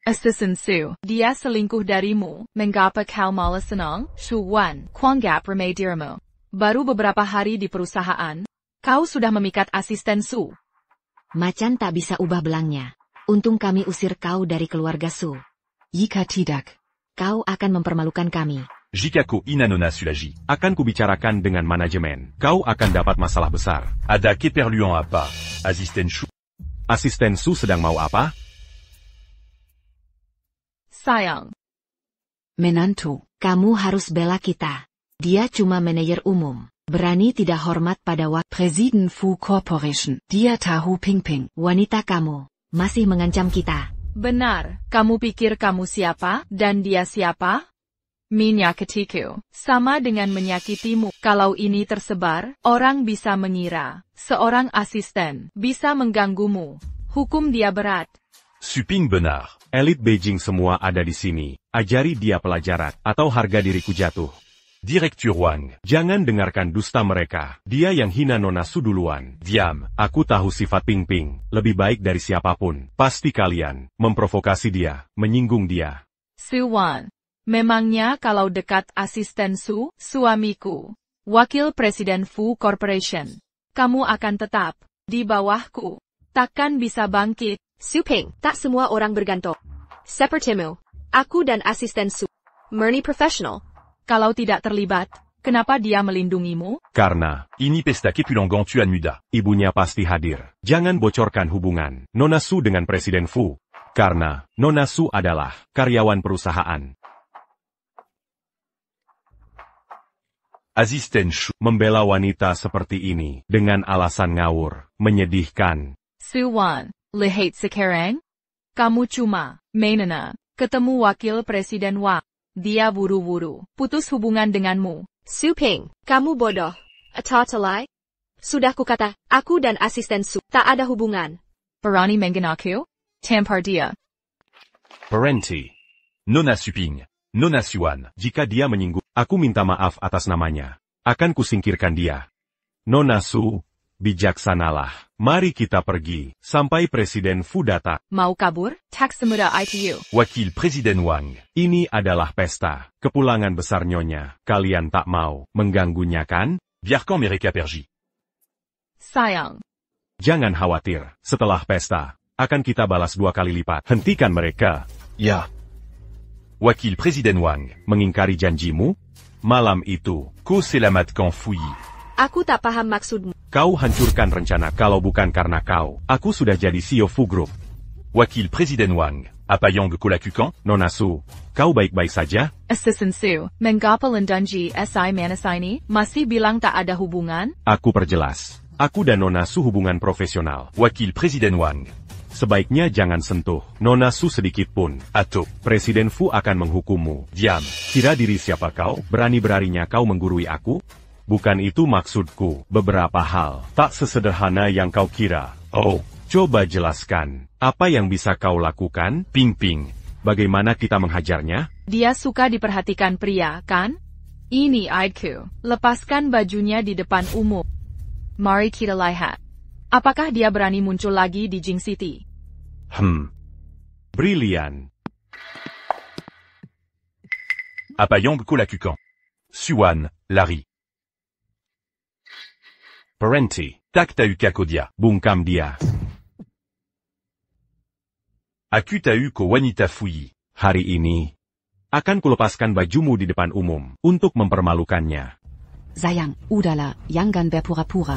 Assistant Su, dia selingkuh darimu. Mengapa kau malah senang? Su Wan, kuanggap remeh dirimu. Baru beberapa hari di perusahaan, kau sudah memikat asisten Su. Macan tak bisa ubah belangnya. Untung kami usir kau dari keluarga Su. Jika tidak, kau akan mempermalukan kami. Jika ku inanona sulagi. Akan kubicarakan dengan manajemen. Kau akan dapat masalah besar. Ada keperluan apa? Asisten Su. Asisten Su sedang mau apa? Sayang. Menantu, kamu harus bela kita. Dia cuma manajer umum. Berani tidak hormat pada Presiden Fu Corporation. Dia tahu ping-ping. Wanita kamu masih mengancam kita. Benar, kamu pikir kamu siapa, dan dia siapa? Menyakitiku, sama dengan menyakitimu. Kalau ini tersebar, orang bisa mengira seorang asisten bisa mengganggumu. Hukum dia berat. Su Ping benar. Elit Beijing semua ada di sini. Ajari dia pelajaran, atau harga diriku jatuh. Direktur Wang. Jangan dengarkan dusta mereka. Dia yang hina Nona Su duluan. Diam. Aku tahu sifat Ping-Ping. Lebih baik dari siapapun. Pasti kalian memprovokasi dia, menyinggung dia. Su Wan. Memangnya kalau dekat asisten Su, suamiku, wakil Presiden Fu Corporation, kamu akan tetap di bawahku. Takkan bisa bangkit. Su Ping, tak semua orang bergantung. Sepertimu, aku dan asisten Su. Murni profesional. Kalau tidak terlibat, kenapa dia melindungimu? Karena, Ini pesta kepulangan Tuan Muda. ibunya pasti hadir. Jangan bocorkan hubungan Nona Su dengan Presiden Fu. Karena, Nona Su adalah karyawan perusahaan. Asisten Su. Membela wanita seperti ini, dengan alasan ngawur, menyedihkan. Su Wan, lihat sekarang? Kamu cuma, mainana, ketemu wakil Presiden Wang. Dia buru-buru, putus hubungan denganmu. Su Ping, kamu bodoh. Atatalai? Sudah kukata, aku dan asisten Su, tak ada hubungan. Berani mengganaku? Tampar dia. Parenti. Nona Su Ping. Nona Suan. Jika dia menyinggung, aku minta maaf atas namanya. Akan kusingkirkan dia. Nona Su, bijaksanalah. Mari kita pergi, sampai Presiden Fu datang. Mau kabur? Tak semudah itu. Wakil Presiden Wang. Ini adalah pesta, kepulangan besar Nyonya. Kalian tak mau mengganggunya kan? Biarkan mereka pergi. Sayang. Jangan khawatir, setelah pesta, akan kita balas 2 kali lipat. Hentikan mereka. Ya. Wakil Presiden Wang, Mengingkari janjimu? Malam itu, Ko selamatkan Fui. Aku tak paham maksudmu. kau hancurkan rencana. Kalau bukan karena kau, aku sudah jadi CEO Fu Group. Wakil Presiden Wang, apa yang Ko lakukan? Nona Su, kau baik-baik saja? Assistant Su, Mengapa Lendunji SI Manasaini, masih bilang tak ada hubungan? Aku perjelas. Aku dan Nona Su hubungan profesional. Wakil Presiden Wang, Sebaiknya jangan sentuh Nona Su sedikit pun. atau Presiden Fu akan menghukummu. diam. Kira diri siapa kau? Berani-beraninya kau menggurui aku? Bukan itu maksudku. Beberapa hal tak sesederhana yang kau kira. Oh, Coba jelaskan. Apa yang bisa kau lakukan? Ping Ping. Bagaimana kita menghajarnya? Dia suka diperhatikan pria, kan? Ini Aidku. Lepaskan bajunya di depan umum. Mari kita lihat. Apakah dia berani muncul lagi di Jing City? Brilian. Apa yang Ko lakukan? Suan, lari. Parenti. Tak tau kakodia. Bungkam dia. Aku tahu Ko wanita Fui. Hari ini, akan kulepaskan bajumu di depan umum, untuk mempermalukannya. Sayang, udahlah, jangan berpura-pura.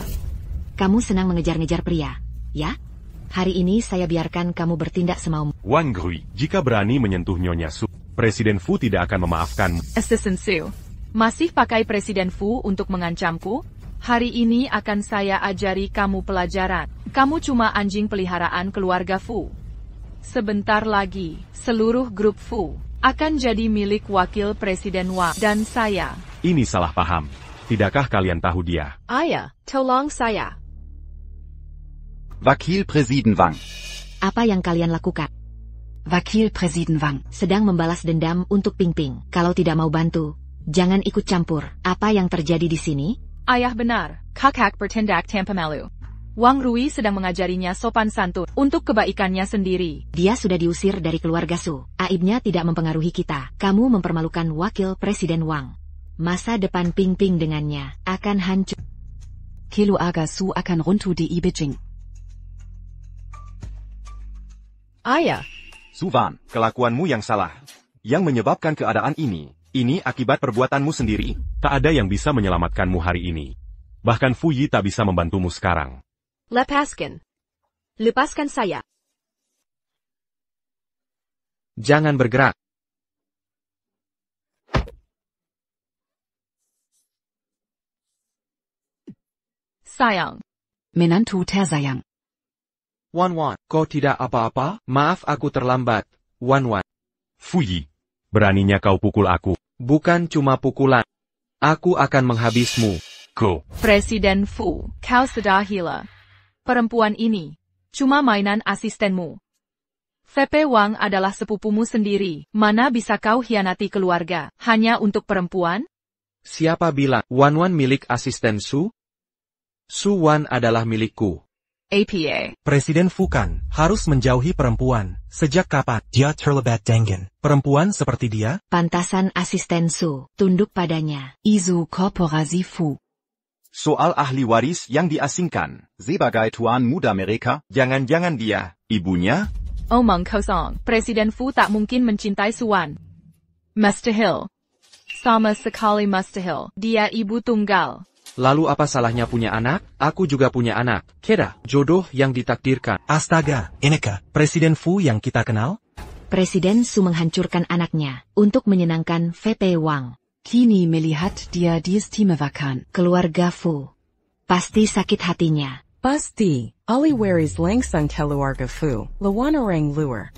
Kamu senang mengejar-ngejar pria, ya? Hari ini saya biarkan kamu bertindak semaumu. Wang Grui. Jika berani menyentuh Nyonya Su, Presiden Fu tidak akan memaafkanmu. Assistant Su, masih pakai Presiden Fu untuk mengancamku? Hari ini akan saya ajari kamu pelajaran. Kamu cuma anjing peliharaan keluarga Fu. Sebentar lagi, seluruh grup Fu akan jadi milik Wakil Presiden Wang dan saya. Ini salah paham. Tidakkah kalian tahu dia? Ayah, tolong saya. Wakil Presiden Wang. Apa yang kalian lakukan? Wakil Presiden Wang. Sedang membalas dendam untuk Ping Ping. Kalau tidak mau bantu, jangan ikut campur. Apa yang terjadi di sini? Ayah benar, kakak bertindak tanpa malu. Wang Rui sedang mengajarinya sopan santun untuk kebaikannya sendiri. Dia sudah diusir dari keluarga Su. Aibnya tidak mempengaruhi kita. Kamu mempermalukan Wakil Presiden Wang. Masa depan Ping Ping dengannya akan hancur. Keluarga Su akan runtuh di Beijing. Ayah. Suvan, kelakuanmu yang salah. Yang menyebabkan keadaan ini akibat perbuatanmu sendiri. Tak ada yang bisa menyelamatkanmu hari ini. Bahkan Fu Yi tak bisa membantumu sekarang. Lepaskan saya. Jangan bergerak. Sayang. Menantu tersayang. Wan, kau tidak apa-apa? Maaf aku terlambat. Wan. Fu Yi. Beraninya kau pukul aku. Bukan cuma pukulan. Aku akan menghabismu. Ko. Presiden Fu, kau sudah gila. Perempuan ini cuma mainan asistenmu. VP Wang adalah sepupumu sendiri. Mana bisa kau hianati keluarga hanya untuk perempuan? Siapa bilang Wan milik asisten Su? Su Wan adalah milikku. APA. Presiden Fu kan harus menjauhi perempuan. Sejak kapan dia terlibat dengan perempuan seperti dia? Pantasan asisten Su, tunduk padanya. Isu Korporasi Fu. Soal ahli waris yang diasingkan. Sebagai tuan muda mereka, Jangan-jangan dia, ibunya? Omong kosong. Presiden Fu tak mungkin mencintai Suan. Mustahil. Sama sekali mustahil. Dia ibu tunggal. Lalu apa salahnya punya anak? Aku juga punya anak. Kira, jodoh yang ditakdirkan. Astaga, inikah Presiden Fu yang kita kenal? Presiden Su menghancurkan anaknya untuk menyenangkan VP Wang. Kini melihat dia diistimewakan. Keluarga Fu pasti sakit hatinya. Pasti, Aliwaris langsung keluarga Fu, lawan orang luar.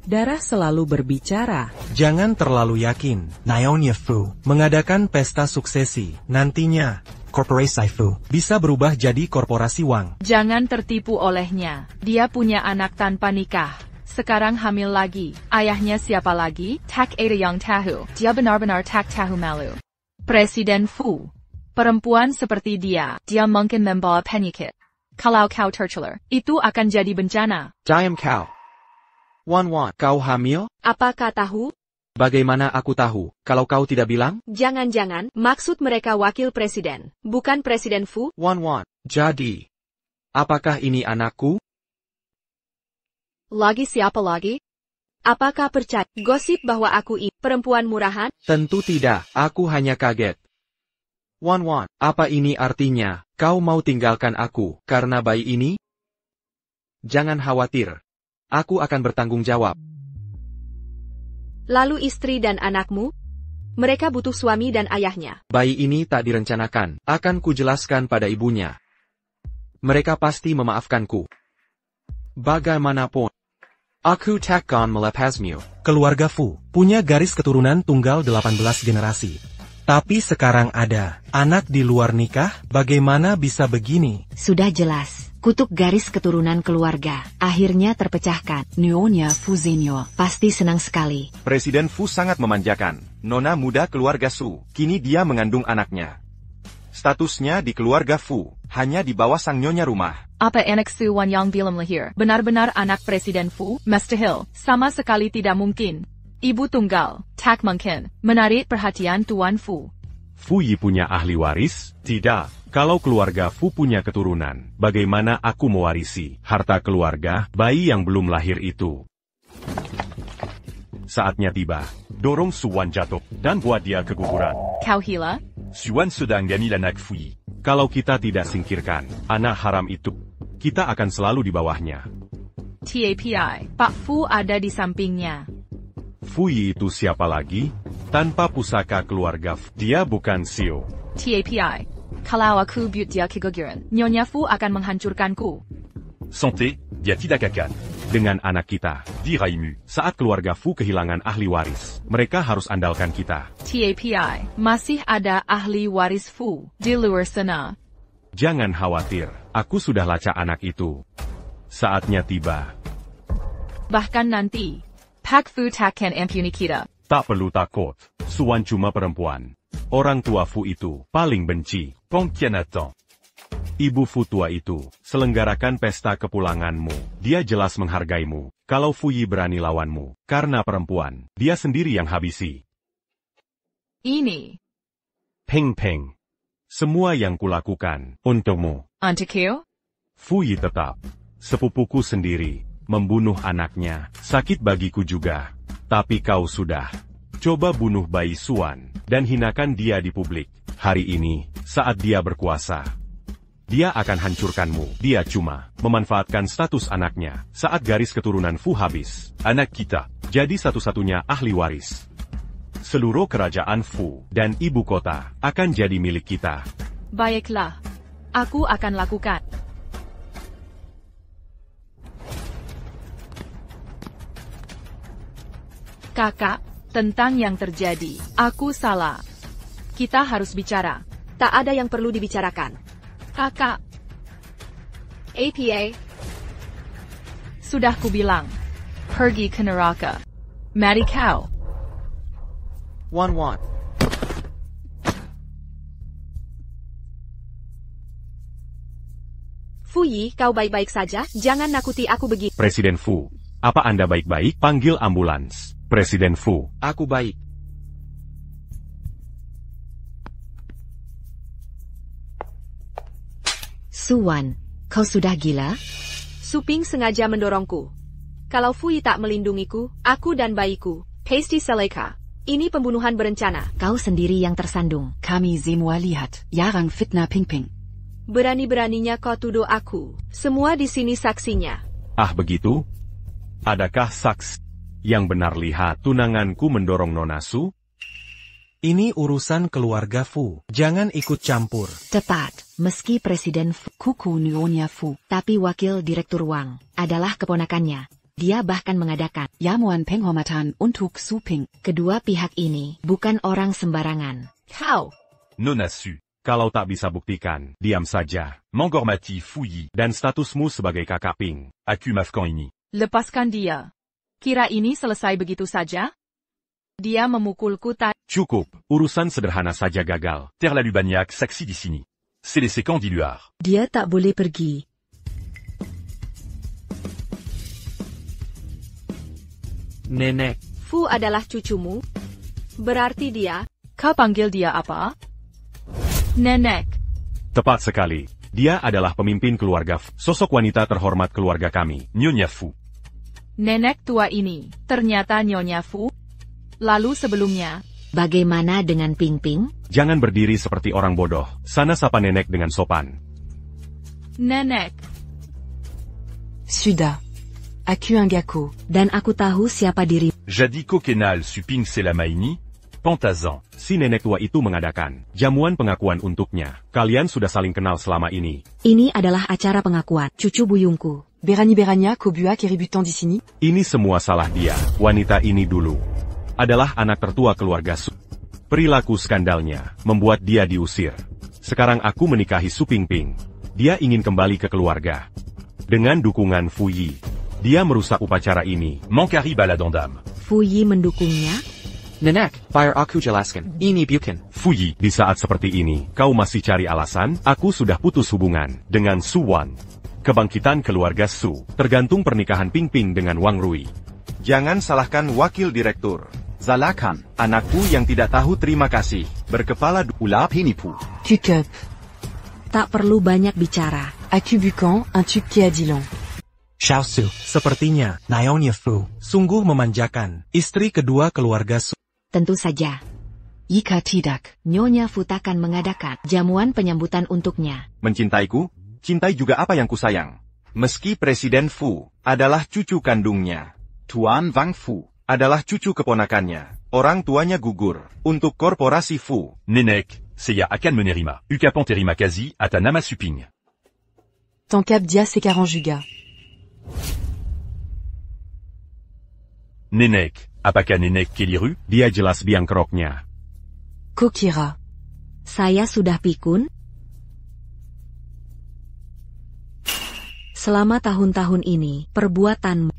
Darah selalu berbicara. Jangan terlalu yakin. Nyonya Fu mengadakan pesta suksesi. Nantinya, Korporasi Fu bisa berubah jadi Korporasi Wang. Jangan tertipu olehnya. Dia punya anak tanpa nikah. Sekarang hamil lagi. Ayahnya siapa lagi? Tak ada yang tahu. Dia benar-benar tak tahu malu. Presiden Fu. Perempuan seperti dia mungkin membawa penyakit. Kalau kau tertular, itu akan jadi bencana. Diam kau. Wan, kau hamil? Apakah tahu? Bagaimana aku tahu, kalau kau tidak bilang? Jangan-jangan, maksud mereka wakil presiden, bukan Presiden Fu? Wan, jadi. Apakah ini anakku? Lagi siapa lagi? Apakah percaya gosip bahwa aku ini perempuan murahan? Tentu tidak, aku hanya kaget. Wan, apa ini artinya? Kau mau tinggalkan aku karena bayi ini? Jangan khawatir. Aku akan bertanggung jawab. Lalu istri dan anakmu? Mereka butuh suami dan ayahnya. Bayi ini tak direncanakan, akan kujelaskan pada ibunya. Mereka pasti memaafkanku. Bagaimanapun, aku takkan melepasmu. Keluarga Fu punya garis keturunan tunggal 18 generasi. Tapi sekarang ada anak di luar nikah, bagaimana bisa begini? Sudah jelas, kutuk garis keturunan keluarga akhirnya terpecahkan. Nyonya Fu Senior. Pasti senang sekali. Presiden Fu sangat memanjakan. Nona muda keluarga Su, kini dia mengandung anaknya. Statusnya di keluarga Fu, hanya di bawah sang nyonya rumah. Apa anak Su Wan yang belum lahir benar-benar anak Presiden Fu? Mustahil, sama sekali tidak mungkin. Ibu tunggal, tak mungkin, menarik perhatian Tuan Fu. Fu Yi punya ahli waris? Tidak. Kalau keluarga Fu punya keturunan, bagaimana aku mewarisi harta keluarga bayi yang belum lahir itu? Saatnya tiba. Dorong Su Wan jatuh dan buat dia keguguran. Kau hila? Su Wan sedang ganil anak Fu Yi. Kalau kita tidak singkirkan anak haram itu, kita akan selalu di bawahnya. TAPI, Pak Fu ada di sampingnya. Fu Yi itu siapa lagi? Tanpa pusaka keluarga Fu, dia bukan Xiu. TAPI, kalau aku buat dia keguguran, Nyonya Fu akan menghancurkanku. Santé, dia tidak akan. Dengan anak kita, Di Raimu. saat keluarga Fu kehilangan ahli waris, mereka harus andalkan kita. TAPI, masih ada ahli waris Fu di luar sana. Jangan khawatir, aku sudah lacak anak itu. Saatnya tiba. Bahkan nanti, Pak Fu takkan ampuni kita. Tak perlu takut, Su Wan cuma perempuan. Orang tua Fu itu paling benci. Pengkhianatan. Ibu Fu tua itu selenggarakan pesta kepulanganmu. Dia jelas menghargaimu. Kalau Fu Yi berani lawanmu, karena perempuan, dia sendiri yang habisi. Ini, Peng Peng. Semua yang kulakukan untukmu. untukku? Fu Yi tetap sepupuku sendiri, membunuh anaknya, sakit bagiku juga. Tapi kau sudah coba bunuh bayi Suan, dan hinakan dia di publik. Hari ini, saat dia berkuasa, dia akan hancurkanmu. Dia cuma memanfaatkan status anaknya saat garis keturunan Fu habis. Anak kita. Jadi satu-satunya ahli waris. Seluruh kerajaan Fu dan ibu kota akan jadi milik kita. Baiklah, aku akan lakukan. Kakak, tentang yang terjadi, aku salah. Kita harus bicara. Tak ada yang perlu dibicarakan. Kakak, APA, sudah kubilang. Pergi ke neraka. Mati kau. Wan. Fu Yi, kau baik-baik saja? Jangan nakuti aku begitu. Presiden Fu, apa Anda baik-baik? Panggil ambulans. Presiden Fu. Aku baik. Su Wan, kau sudah gila? Su Ping sengaja mendorongku. Kalau Fu Yi tak melindungiku, aku dan bayiku, Pasty Seleka. Ini pembunuhan berencana. Kau sendiri yang tersandung. Kami semua lihat, Yarang fitnah Ping Ping. Berani-beraninya kau tuduh aku. Semua di sini saksinya. Ah begitu? Adakah saksi yang benar lihat tunanganku mendorong Nona Su? Ini urusan keluarga Fu. Jangan ikut campur. Tepat, meski Presiden Fu, Kuku Nyonya Fu. tapi wakil direktur Wang adalah keponakannya. Dia bahkan mengadakan Yamuan penghormatan untuk Su Ping. kedua pihak ini bukan orang sembarangan. Kau. Nona Su. Kalau tak bisa buktikan, diam saja. Menghormati Fu Yi. Dan statusmu sebagai kakak Ping. Aku maafkan ini. Lepaskan dia. Kira ini selesai begitu saja? Dia memukulku tadi. Cukup, urusan sederhana saja gagal. Terlalu banyak saksi di sini. C'est les séquences diluar. Dia tak boleh pergi. Nenek, Fu adalah cucumu? Berarti dia, Kau panggil dia apa? Nenek. Tepat sekali. Dia adalah pemimpin keluarga Fu, sosok wanita terhormat keluarga kami, Nyonya Fu. Nenek tua ini, ternyata Nyonya Fu. Lalu sebelumnya, Bagaimana dengan Ping Ping? Jangan berdiri seperti orang bodoh, sana sapa nenek dengan sopan. Nenek. Suda. Aku un gako. Dan aku tahu siapa diri. Jadi Kokenal Suping Selamaini, Pantazan. Si nenek tua itu mengadakan jamuan pengakuan untuknya. Kalian sudah saling kenal selama ini. Ini adalah acara pengakuan cucu buyungku. Berani Berania Kobua Keributan di sini. Ini semua salah dia. Wanita ini dulu adalah anak tertua keluarga Su. Perilaku skandalnya membuat dia diusir. Sekarang aku menikahi Su Pingping. Dia ingin kembali ke keluarga. Dengan dukungan Fu Yi, dia merusak upacara ini. Mankari Baladondam. Fu Yi mendukungnya? Nenek, biar aku jelaskan. Ini Bukan. Fu Yi, di saat seperti ini, kau masih cari alasan? Aku sudah putus hubungan dengan Su Wan. Kebangkitan keluarga Su, tergantung pernikahan Pingping dengan Wang Rui. Jangan salahkan wakil direktur. Zalakan. Anakku yang tidak tahu terima kasih. Berkepala Ula Penipu. Kukup. Tak perlu banyak bicara. Aku Bukan, un truc qui a dit long. Xiaosu, sepertinya, Nyonya Fu, sungguh memanjakan, istri kedua keluarga Su. Tentu saja. Yika tidak. Nyonya Fu takkan mengadakan jamuan penyambutan untuknya. Mencintaiku, cintai juga apa yang kusayang. Meski Presiden Fu adalah cucu kandungnya, Tuan Wang Fu adalah cucu keponakannya. Orang tuanya gugur untuk korporasi Fu. Nenek, Seya Akan Menerima, Ukapan Terima Kazi, Atanama Suping. Tankap Dia Sekaran Juga. Nenek, apakah Nenek Keliru? Dia jelas biang keroknya. Kokira. Saya sudah pikun. Selama tahun-tahun ini, perbuatanmu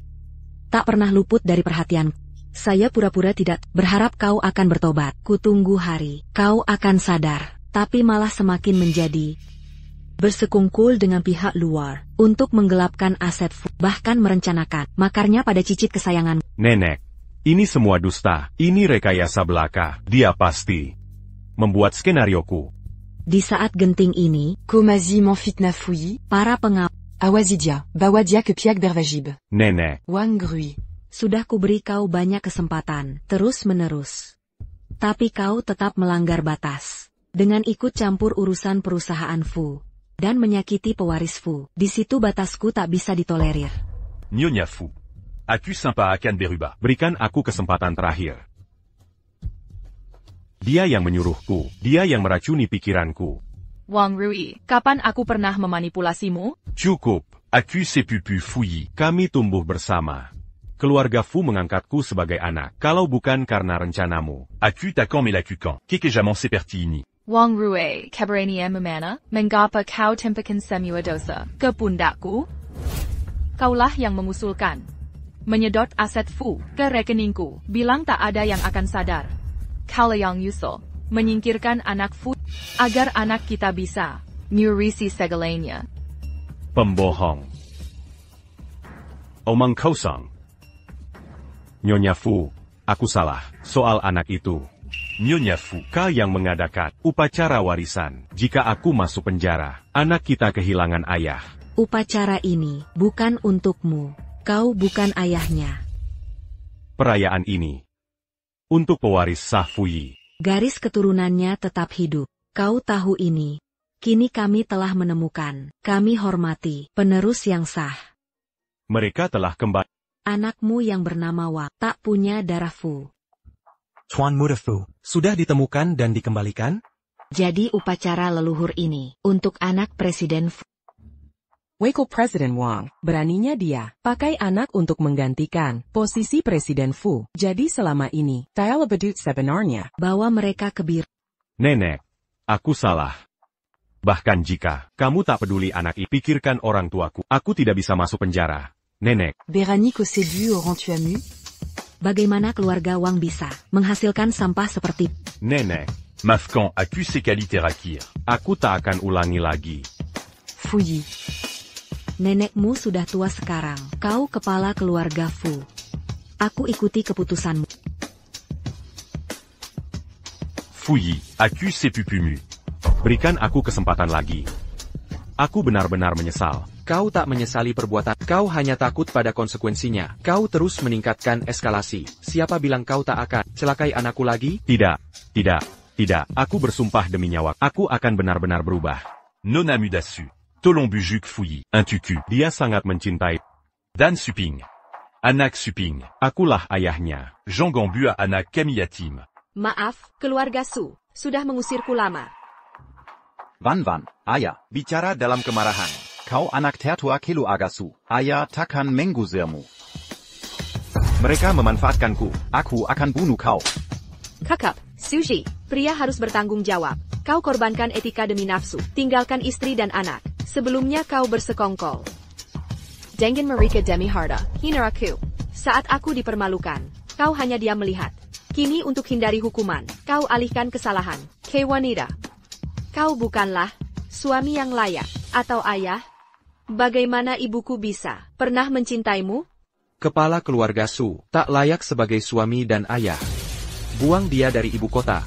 tak pernah luput dari perhatian. Saya pura-pura tidak berharap kau akan bertobat. Kutunggu hari kau akan sadar, tapi malah semakin menjadi bersekungkul dengan pihak luar untuk menggelapkan aset Fu, bahkan merencanakan makarnya pada cicit kesayangan. Nenek, ini semua dusta. Ini rekayasa belaka. Dia pasti membuat skenarioku. Di saat genting ini, Komazi Manfitna Fu Yi. Para pengawal Awazidia, Bawadia Kepiak Bervajib. Nenek, Wang Rui. Sudah kuberi kau banyak kesempatan, terus-menerus. Tapi kau tetap melanggar batas. Dengan ikut campur urusan perusahaan Fu. Dan menyakiti pewaris Fu. Di situ batasku tak bisa ditolerir. Nyonya Fu. Aku Sympa Akan Beruba. Berikan aku kesempatan terakhir. Dia yang menyuruhku. Dia yang meracuni pikiranku. Wang Rui, kapan aku pernah memanipulasimu? Cukup. Aku Sepupu Fu Yi. Kami tumbuh bersama. Keluarga Fu mengangkatku sebagai anak. Kalau bukan karena rencanamu. Aku Takan Melakukan. Kekejaman seperti ini. Wang Rui, kabarania memana, mengapa kau tempakan semua dosa ke pundakku? Kaulah yang mengusulkan. Menyedot aset Fu ke rekeningku, bilang tak ada yang akan sadar. Kalau yang yusul, menyingkirkan anak Fu, agar anak kita bisa mengurisi segalanya. Pembohong. Omong kosong. Nyonya Fu, aku salah soal anak itu. Nyonya Fu. Kau yang mengadakan upacara warisan. Jika aku masuk penjara, anak kita kehilangan ayah. Upacara ini bukan untukmu. Kau bukan ayahnya. Perayaan ini untuk pewaris sah Fu Yi. Garis keturunannya tetap hidup. Kau tahu ini. Kini kami telah menemukan. Kami hormati penerus yang sah. Mereka telah kembali. Anakmu yang bernama Wang tak punya darah Fu. Tuan Muda Fu, sudah ditemukan dan dikembalikan? Jadi upacara leluhur ini untuk anak Presiden Fu. Wakil Presiden Wang, beraninya dia pakai anak untuk menggantikan posisi Presiden Fu. Jadi selama ini, Tayala Badut sebenarnya bawa mereka ke bir. Nenek, aku salah. Bahkan jika kamu tak peduli anak itu, pikirkan orang tuaku. Aku tidak bisa masuk penjara. Nenek. Berani Kosebu orang tuamu? Bagaimana keluarga Wang bisa menghasilkan sampah seperti? Nenek. Mafkan aku sekali terakir. Aku tak akan ulangi lagi. Fu Yi. Nenekmu sudah tua sekarang. Kau kepala keluarga Fu. Aku ikuti keputusanmu. Fu Yi, aku sepupumu. Berikan aku kesempatan lagi. Aku benar-benar menyesal. Kau tak menyesali perbuatan. Kau hanya takut pada konsekuensinya. Kau terus meningkatkan eskalasi. Siapa bilang kau tak akan celakai anakku lagi? Tidak. Aku bersumpah demi nyawa. Aku akan benar-benar berubah. Nona Mudasu. Tolong Bujuk Fouilly. Un tuku. Dia sangat mencintai. Dan Suping. Anak Suping. Akulah ayahnya. Jean Gambua anak kami yatim. Maaf, keluarga Su. Sudah mengusirku lama. Wan, Ayah. Bicara dalam kemarahan. Kau anak tertua Kelu Agasu. Ayah takkan mengusirmu. Mereka memanfaatkanku. Aku akan bunuh kau. Kakak, Suji, pria harus bertanggung jawab. Kau korbankan etika demi nafsu. Tinggalkan istri dan anak. Sebelumnya kau bersekongkol. Dengan mereka demi harta. Hinaraku. Saat aku dipermalukan, kau hanya diam melihat. Kini untuk hindari hukuman, kau alihkan kesalahan. Ke wanita. Kau bukanlah suami yang layak atau ayah. Bagaimana ibuku bisa pernah mencintaimu? Kepala keluarga Su tak layak sebagai suami dan ayah. Buang dia dari ibu kota.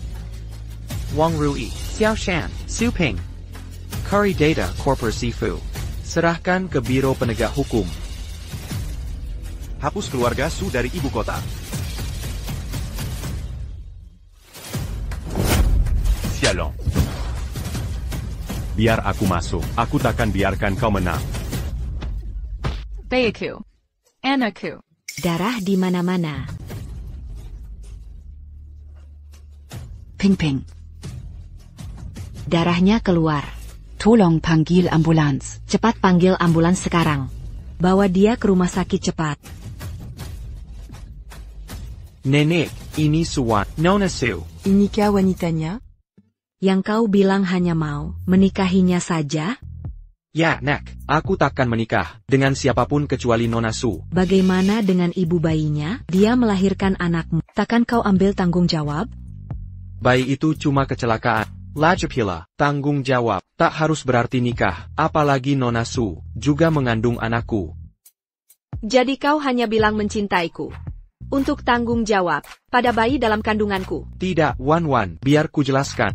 Wang Rui, Xiao Shan, Su Ping. Kari Data Corpor Sifu. Serahkan ke Biro Penegak Hukum. Hapus keluarga Su dari ibu kota. Sialan. Biar aku masuk. Aku takkan biarkan kau menang. Bayaku. Anakku. Darah di mana-mana. Ping. Darahnya keluar. Tolong panggil ambulans. Cepat panggil ambulans sekarang. Bawa dia ke rumah sakit cepat. Nenek, ini Suwan. Nona Su. Inikah wanitanya? Yang kau bilang hanya mau menikahinya saja? Ya, Nek. Aku takkan menikah dengan siapapun kecuali Nona Su. Bagaimana dengan ibu bayinya? Dia melahirkan anakmu. Takkan kau ambil tanggung jawab? Bayi itu cuma kecelakaan. Lajapila, tanggung jawab. Tak harus berarti nikah. Apalagi Nona Su juga mengandung anakku. Jadi kau hanya bilang mencintaiku. Untuk tanggung jawab pada bayi dalam kandunganku. Tidak, Wan. Biar ku jelaskan.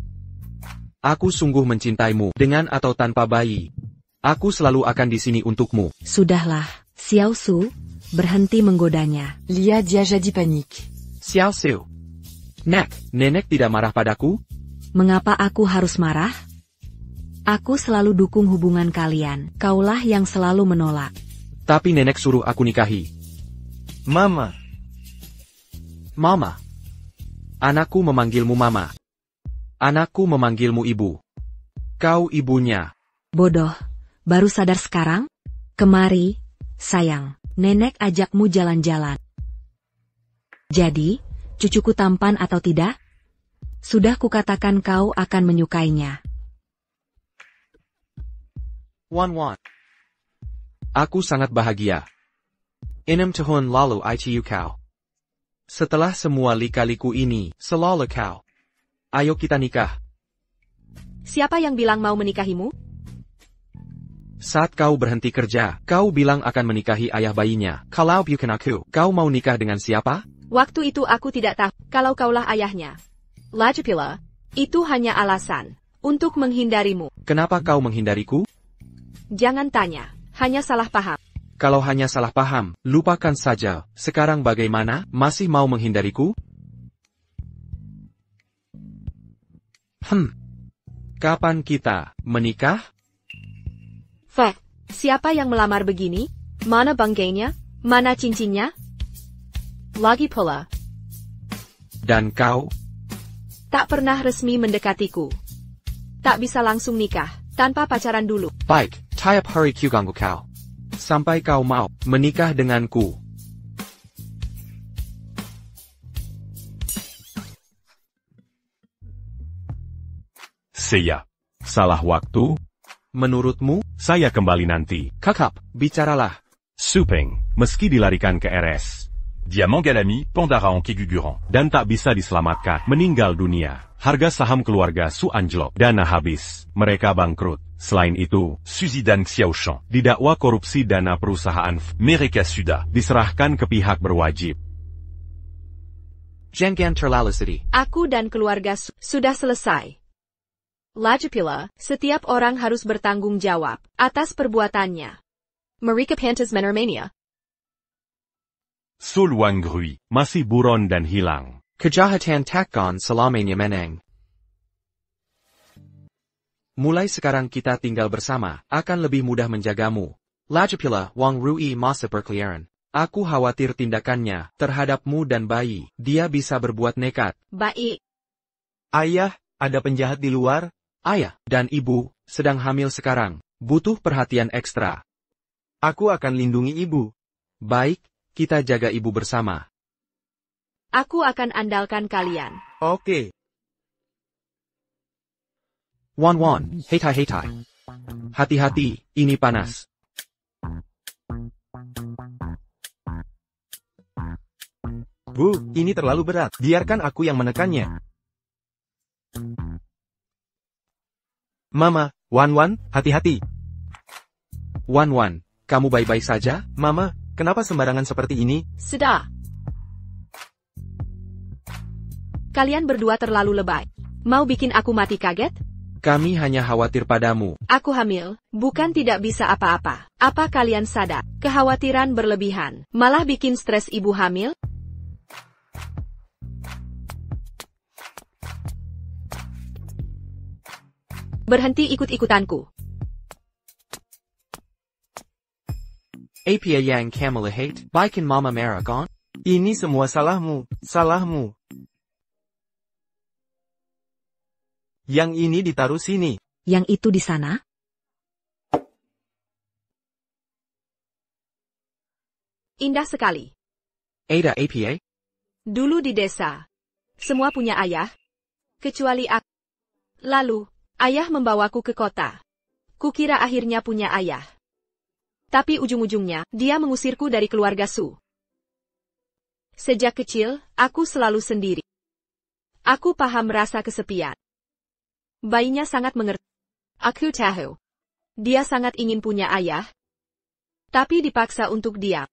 Aku sungguh mencintaimu, dengan atau tanpa bayi. Aku selalu akan di sini untukmu. Sudahlah, Xiao Su, berhenti menggodanya. Lia dia jadi panik. Xiao Su. Nek, nenek tidak marah padaku? Mengapa aku harus marah? Aku selalu dukung hubungan kalian. Kaulah yang selalu menolak. Tapi nenek suruh aku nikahi. Mama. Anakku memanggilmu mama. Anakku memanggilmu ibu. Kau ibunya. Bodoh, baru sadar sekarang? Kemari, sayang, nenek ajakmu jalan-jalan. Jadi, cucuku tampan atau tidak? Sudah kukatakan kau akan menyukainya. Wan. Aku sangat bahagia. 6 tahun lalu ITU kau. Setelah semua lika-liku ini, selalu kau. Ayo kita nikah. Siapa yang bilang mau menikahimu? Saat kau berhenti kerja, kau bilang akan menikahi ayah bayinya. Kalau bukan aku, kau mau nikah dengan siapa? Waktu itu aku tidak tahu kalau kaulah ayahnya. Lajapila, itu hanya alasan untuk menghindarimu. Kenapa kau menghindariku? Jangan tanya, hanya salah paham. Kalau hanya salah paham, lupakan saja. Sekarang bagaimana? Masih mau menghindariku? Kapan kita menikah? Siapa yang melamar begini? Mana banggainya? Mana cincinnya? Lagi pula. Dan kau? Tak pernah resmi mendekatiku. Tak bisa langsung nikah, tanpa pacaran dulu. Baik, tiap hari ku ganggu kau. Sampai kau mau menikah denganku. Saya. Salah waktu? Menurutmu? Saya kembali nanti. Kakak, bicaralah. Su Ping, meski dilarikan ke RS. Dia mengalami pendarahan keguguran. Dan tak bisa diselamatkan, meninggal dunia. Harga saham keluarga Su anjlok, dana habis. Mereka bangkrut. Selain itu, Suzy dan Xiaoshan didakwa korupsi dana perusahaan mereka sudah diserahkan ke pihak berwajib. Jangan terlalu sedih. Aku dan keluarga sudah selesai. Lagipula, setiap orang harus bertanggung jawab atas perbuatannya. Mereka pantas menermania. Sulwanggrui, masih buron dan hilang. Kejahatan takkan selamanya menang. Mulai sekarang kita tinggal bersama, akan lebih mudah menjagamu. Lagipula, Wang Rui masa perkeliaran. Aku khawatir tindakannya terhadapmu dan bayi. Dia bisa berbuat nekat. Baik. Ayah, ada penjahat di luar? Ayah dan ibu sedang hamil sekarang. Butuh perhatian ekstra. Aku akan lindungi ibu. Baik, kita jaga ibu bersama. Aku akan andalkan kalian. Oke. Wan, hetai. Hati-hati, ini panas. Bu, ini terlalu berat. Biarkan aku yang menekannya. Mama, Wan, hati-hati. Wan, kamu baik-baik saja? Mama, kenapa sembarangan seperti ini? Sudah. Kalian berdua terlalu lebay. Mau bikin aku mati kaget? Kami hanya khawatir padamu. Aku hamil, bukan tidak bisa apa-apa. Apa kalian sadar? Kekhawatiran berlebihan, malah bikin stres ibu hamil? Berhenti ikut-ikutanku. Apa yang kamu lihat? Bikin mama marah kan? Ini semua salahmu. Yang ini ditaruh sini. Yang itu di sana? Indah sekali. Ada apa? Dulu di desa, semua punya ayah, kecuali aku. Lalu, ayah membawaku ke kota. Kukira akhirnya punya ayah. Tapi ujung-ujungnya, dia mengusirku dari keluarga Su. Sejak kecil, aku selalu sendiri. Aku paham rasa kesepian. Bayinya sangat mengerti. Aku tahu. Dia sangat ingin punya ayah. Tapi dipaksa untuk diam.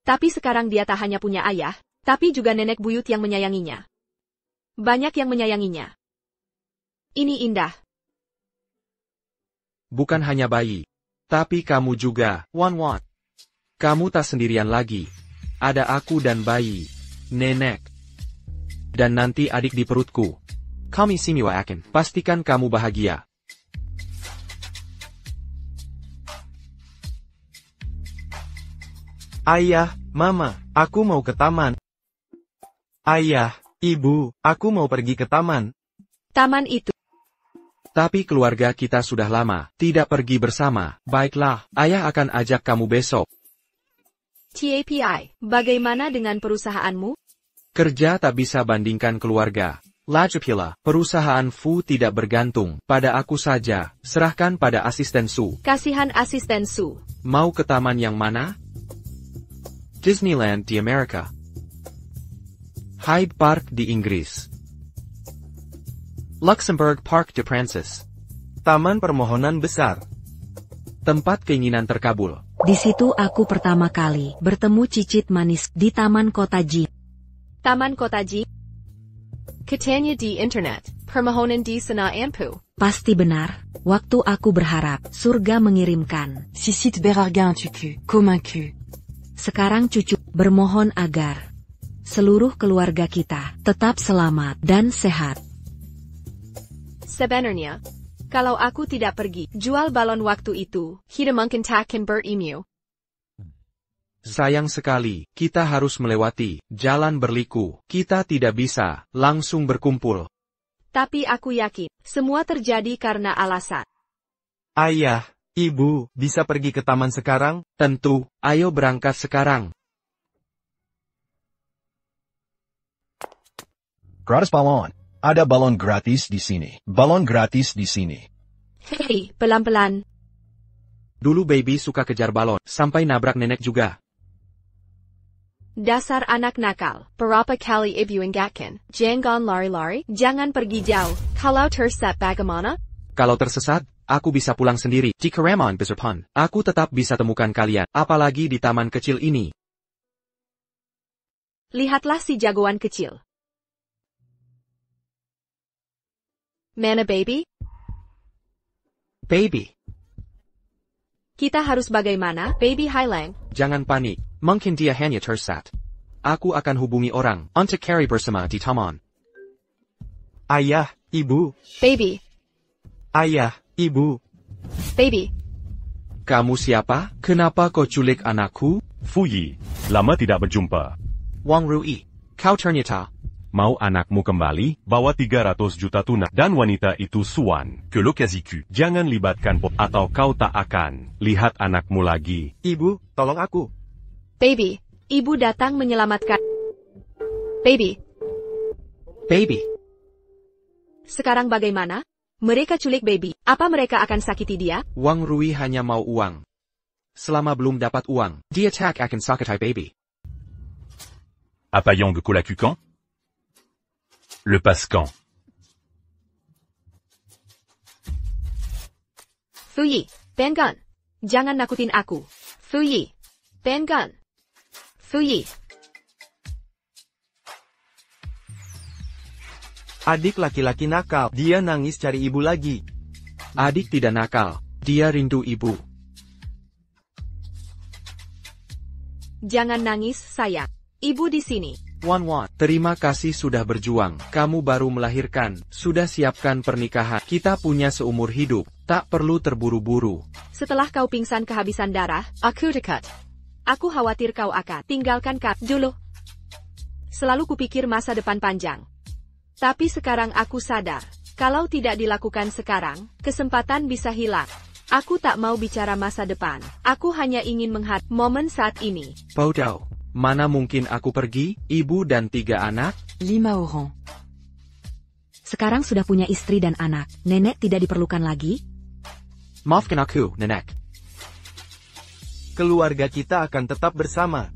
Tapi sekarang dia tak hanya punya ayah, tapi juga nenek buyut yang menyayanginya. Banyak yang menyayanginya. Ini indah. Bukan hanya bayi. Tapi kamu juga, Wan. Kamu tak sendirian lagi. Ada aku dan bayi. Nenek. Dan nanti adik di perutku. Kami simiwa akan pastikan kamu bahagia. Ayah, Mama, aku mau ke taman. Ayah, Ibu, aku mau pergi ke taman. Taman itu. Tapi keluarga kita sudah lama tidak pergi bersama. Baiklah, ayah akan ajak kamu besok. TAPI, bagaimana dengan perusahaanmu? Kerja tak bisa bandingkan keluarga. Lagipula, perusahaan Fu tidak bergantung pada aku saja. Serahkan pada asisten Su. Kasihan asisten Su. Mau ke taman yang mana? Disneyland di Amerika. Hyde Park di Inggris. Luxembourg Park de Princes. Taman permohonan besar. Tempat keinginan terkabul. Di situ aku pertama kali bertemu cicit manis di Taman Kota Jin. Taman Kota Jin. Katanya di internet, permohonan di sana ampu. Pasti benar. Waktu aku berharap surga mengirimkan. Cicit Berarga un tucu, comme un cul. Sekarang cucu bermohon agar seluruh keluarga kita tetap selamat dan sehat. Sebenarnya, kalau aku tidak pergi jual balon waktu itu, kita mungkin takkan bertemu. Sayang sekali, kita harus melewati jalan berliku. Kita tidak bisa langsung berkumpul. Tapi aku yakin, semua terjadi karena alasan. Ayah, Ibu, bisa pergi ke taman sekarang? Tentu, ayo berangkat sekarang. Gratis balon. Ada balon gratis di sini. Balon gratis di sini. Hei, pelan-pelan. Dulu baby suka kejar balon, sampai nabrak nenek juga. Dasar anak nakal, berapa kali ibu ingatkan, jangan lari-lari, jangan pergi jauh, kalau tersesat bagaimana? Kalau tersesat, aku bisa pulang sendiri. Jika Ramon Beserpan, aku tetap bisa temukan kalian, apalagi di taman kecil ini. Lihatlah si jagoan kecil. Mana baby? Baby. Kita harus bagaimana, baby Highlang? Jangan panik, mungkin dia hanya tersesat. Aku akan hubungi orang untuk cari bersama di taman. Ayah, ibu. Baby. Ayah, ibu. Baby. Kamu siapa? Kenapa kau culik anakku? Fu Yi, lama tidak berjumpa. Wang Rui, kau ternyata. Mau anakmu kembali, bawa 300 juta tuna. Dan wanita itu Suan, ke lokasiku. Jangan libatkan pop atau kau tak akan lihat anakmu lagi. Ibu, tolong aku. Baby. Ibu datang menyelamatkan. Baby. Baby. Sekarang bagaimana? Mereka culik baby. Apa mereka akan sakiti dia? Wang Rui hanya mau uang. Selama belum dapat uang, dia tak akan sakiti baby. Apayang de Colacucan? Le Pascan. Fu Yi, Ben Gun. Jangan nakutin aku. Fu Yi. Ben Gun. Fu Yi. Adik laki-laki nakal. Dia nangis cari ibu lagi. Adik tidak nakal. Dia rindu ibu. Jangan nangis, sayang. Ibu di sini. Wan, terima kasih sudah berjuang. Kamu baru melahirkan. Sudah siapkan pernikahan. Kita punya seumur hidup. Tak perlu terburu-buru. Setelah kau pingsan kehabisan darah, aku dekat. Aku khawatir kau akan tinggalkan Kak dulu. Selalu kupikir masa depan panjang. Tapi sekarang aku sadar, kalau tidak dilakukan sekarang, kesempatan bisa hilang. Aku tak mau bicara masa depan. Aku hanya ingin melihat momen saat ini. Bodoh. Mana mungkin aku pergi, ibu dan 3 anak? 5 orang. Sekarang sudah punya istri dan anak. Nenek tidak diperlukan lagi? Maafkan aku, nenek. Keluarga kita akan tetap bersama.